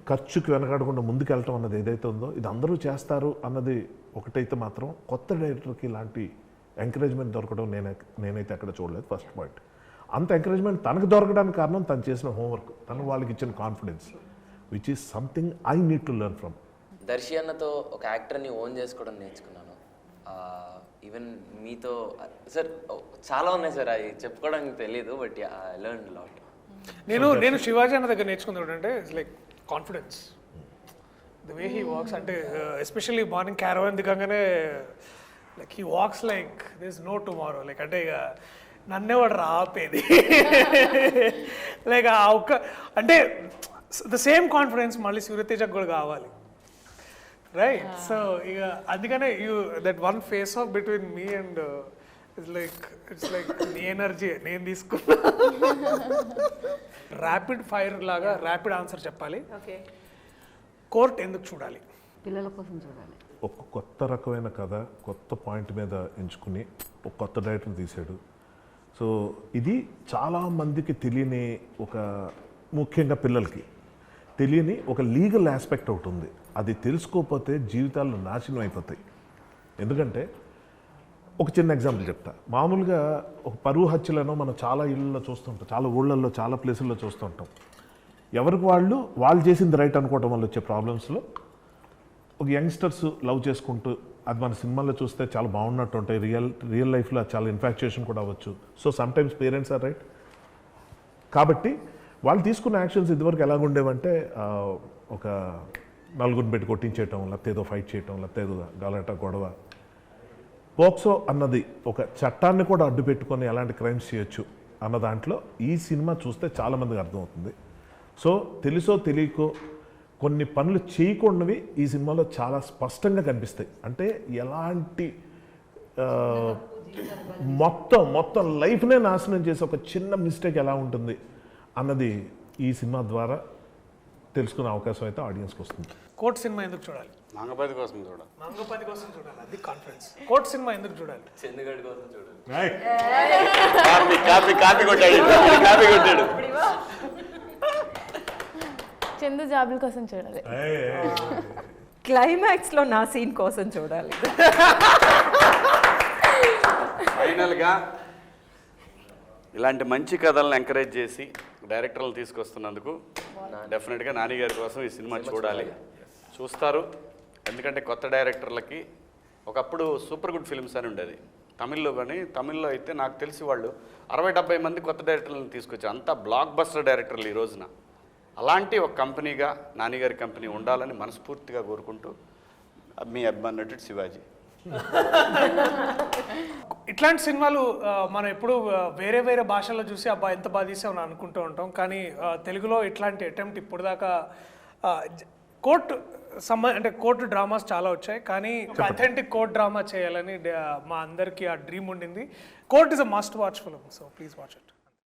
ఖర్చుకి వెనకాడకుండా ముందుకెళ్ళటం అన్నది ఏదైతే ఉందో ఇది అందరూ చేస్తారు అన్నది ఒకటైతే మాత్రం కొత్త డైరెక్టర్కి ఇలాంటి ఎంకరేజ్మెంట్ దొరకడం నేనైతే అక్కడ చూడలేదు. First point. అంత ఎంకరేజ్మెంట్ తనకు దొరకడానికి కారణం తను చేసిన హోంవర్క్, తను వాళ్ళకి ఇచ్చిన confidence, which is something I need to learn from. Darshi అన్నతో ఒక యాక్టర్ని ఓన్ చేసుకోవడం నేర్చుకున్నాను. ఈవెన్ మీతో సార్ చాలా ఉన్నాయి సార్, అవి చెప్పుకోవడానికి తెలియదు, బట్ ఐ లెర్న్ లాట్. నేను శివాజీ అన్న దగ్గర నేర్చుకుంది ఏంటంటే it's like confidence, the way he walks. అంటే ఎస్పెషల్లీ మార్నింగ్ క్యారవాన్ దిగంగానే like he walks like this no tomorrow. Like అంటే ఇక నన్నే వాడు రాపేది లైక్ ఆ ఒక్క అంటే ద సేమ్ కాన్ఫిడెన్స్ మళ్ళీ సూర్యతేజకు కూడా కావాలి, రైట్? సో ఇక అందుకనే that one face of between me and it's like నీ ఎనర్జీ నేను తీసుకున్నా. ర్యాపిడ్ ఫైర్ లాగా ర్యాపిడ్ ఆన్సర్ చెప్పాలి. కోర్ట్ ఎందుకు చూడాలి? పిల్లల కోసం చూడాలి. ఒక కొత్త రకమైన కథ, కొత్త పాయింట్ మీద ఎంచుకుని ఒక కొత్త డైరెక్టర్ తీశాడు. సో ఇది చాలామందికి తెలియని ఒక, ముఖ్యంగా పిల్లలకి తెలియని ఒక లీగల్ ఆస్పెక్ట్ ఒకటి ఉంది. అది తెలుసుకోకపోతే జీవితాలు నాశనం అయిపోతాయి. ఎందుకంటే ఒక చిన్న ఎగ్జాంపుల్ చెప్తా. మామూలుగా ఒక పరువు హత్యలను మనం చాలా ఇళ్ళల్లో చూస్తుంటాం, చాలా ఊళ్ళల్లో, చాలా ప్లేసుల్లో చూస్తుంటాం. ఎవరికి వాళ్ళు చేసింది రైట్ అనుకోవడం వల్ల వచ్చే ప్రాబ్లమ్స్లో ఒక యంగ్స్టర్స్ లవ్ చేసుకుంటూ, అది మన సినిమాల్లో చూస్తే చాలా బాగున్నట్టు ఉంటాయి, రియల్ లైఫ్లో చాలా ఇన్ఫాక్చుయేషన్ కూడా అవ్వచ్చు. So sometimes parents are right. కాబట్టి వాళ్ళు తీసుకున్న యాక్షన్స్ ఇదివరకు ఎలాగుండేవంటే ఒక నలుగురిని పెట్టి కొట్టించేయటం, లేకపోతే ఏదో ఫైట్ చేయటం, లేకపోతే ఏదో గలాట గొడవ. పోక్సో అన్నది ఒక చట్టాన్ని కూడా అడ్డు పెట్టుకొని ఎలాంటి క్రైమ్స్ చేయొచ్చు అన్న దాంట్లో ఈ సినిమా చూస్తే చాలామందికి అర్థమవుతుంది. సో తెలుసో తెలియకో కొన్ని పనులు చేయకుండావి ఈ సినిమాలో చాలా స్పష్టంగా కనిపిస్తాయి. అంటే ఎలాంటి మొత్తం లైఫ్నే నాశనం చేసే ఒక చిన్న మిస్టేక్ ఎలా ఉంటుంది అన్నది ఈ సినిమా ద్వారా తెలుసుకునే అవకాశం అయితే ఆడియన్స్కి వస్తుంది. కోర్ట్ సినిమా ఎందుకు చూడాలి? నాగపతి కోసం చూడాలి. మంగపతి కోసం చూడాలి, అది కాన్ఫిడెన్స్. కోర్ట్ సినిమా ఎందుకు చూడాలి? చందుగడ్ కోసం చూడాలి. కాపీ కొట్టాడు. చందు జాబుల కోసం చూడాలి. క్లైమాక్స్లో నా సీన్ కోసం చూడాలి. ఫైనల్గా ఇలాంటి మంచి కథలను ఎంకరేజ్ చేసి డైరెక్టర్లు తీసుకొస్తున్నందుకు డెఫినెట్గా నాని గారి కోసం ఈ సినిమా చూడాలి, చూస్తారు. ఎందుకంటే కొత్త డైరెక్టర్లకి ఒకప్పుడు సూపర్ గుడ్ ఫిల్మ్స్ అని ఉండేది తమిళ్లో, కానీ తమిళ్లో అయితే నాకు తెలిసి వాళ్ళు 60-70 మంది కొత్త డైరెక్టర్లను తీసుకొచ్చారు. అంతా బ్లాక్ బస్టర్ డైరెక్టర్లు ఈ రోజున. అలాంటి ఒక కంపెనీగా నానిగారి కంపెనీ ఉండాలని మనస్ఫూర్తిగా కోరుకుంటూ మీ అభిమాన నటుడు శివాజీ. ఇట్లాంటి సినిమాలు మనం ఎప్పుడు వేరే వేరే భాషల్లో చూసి అబ్బా ఎంత బాగా తీసామని అనుకుంటూ ఉంటాం. కానీ తెలుగులో ఇట్లాంటి అటెంప్ట్ ఇప్పుడు దాకా అంటే కోర్టు డ్రామాస్ చాలా వచ్చాయి, కానీ ఒక అథెంటిక్ కోర్ట్ డ్రామా చేయాలని మా అందరికీ ఆ డ్రీమ్ ఉండింది. Court is a must watch film, so please watch it.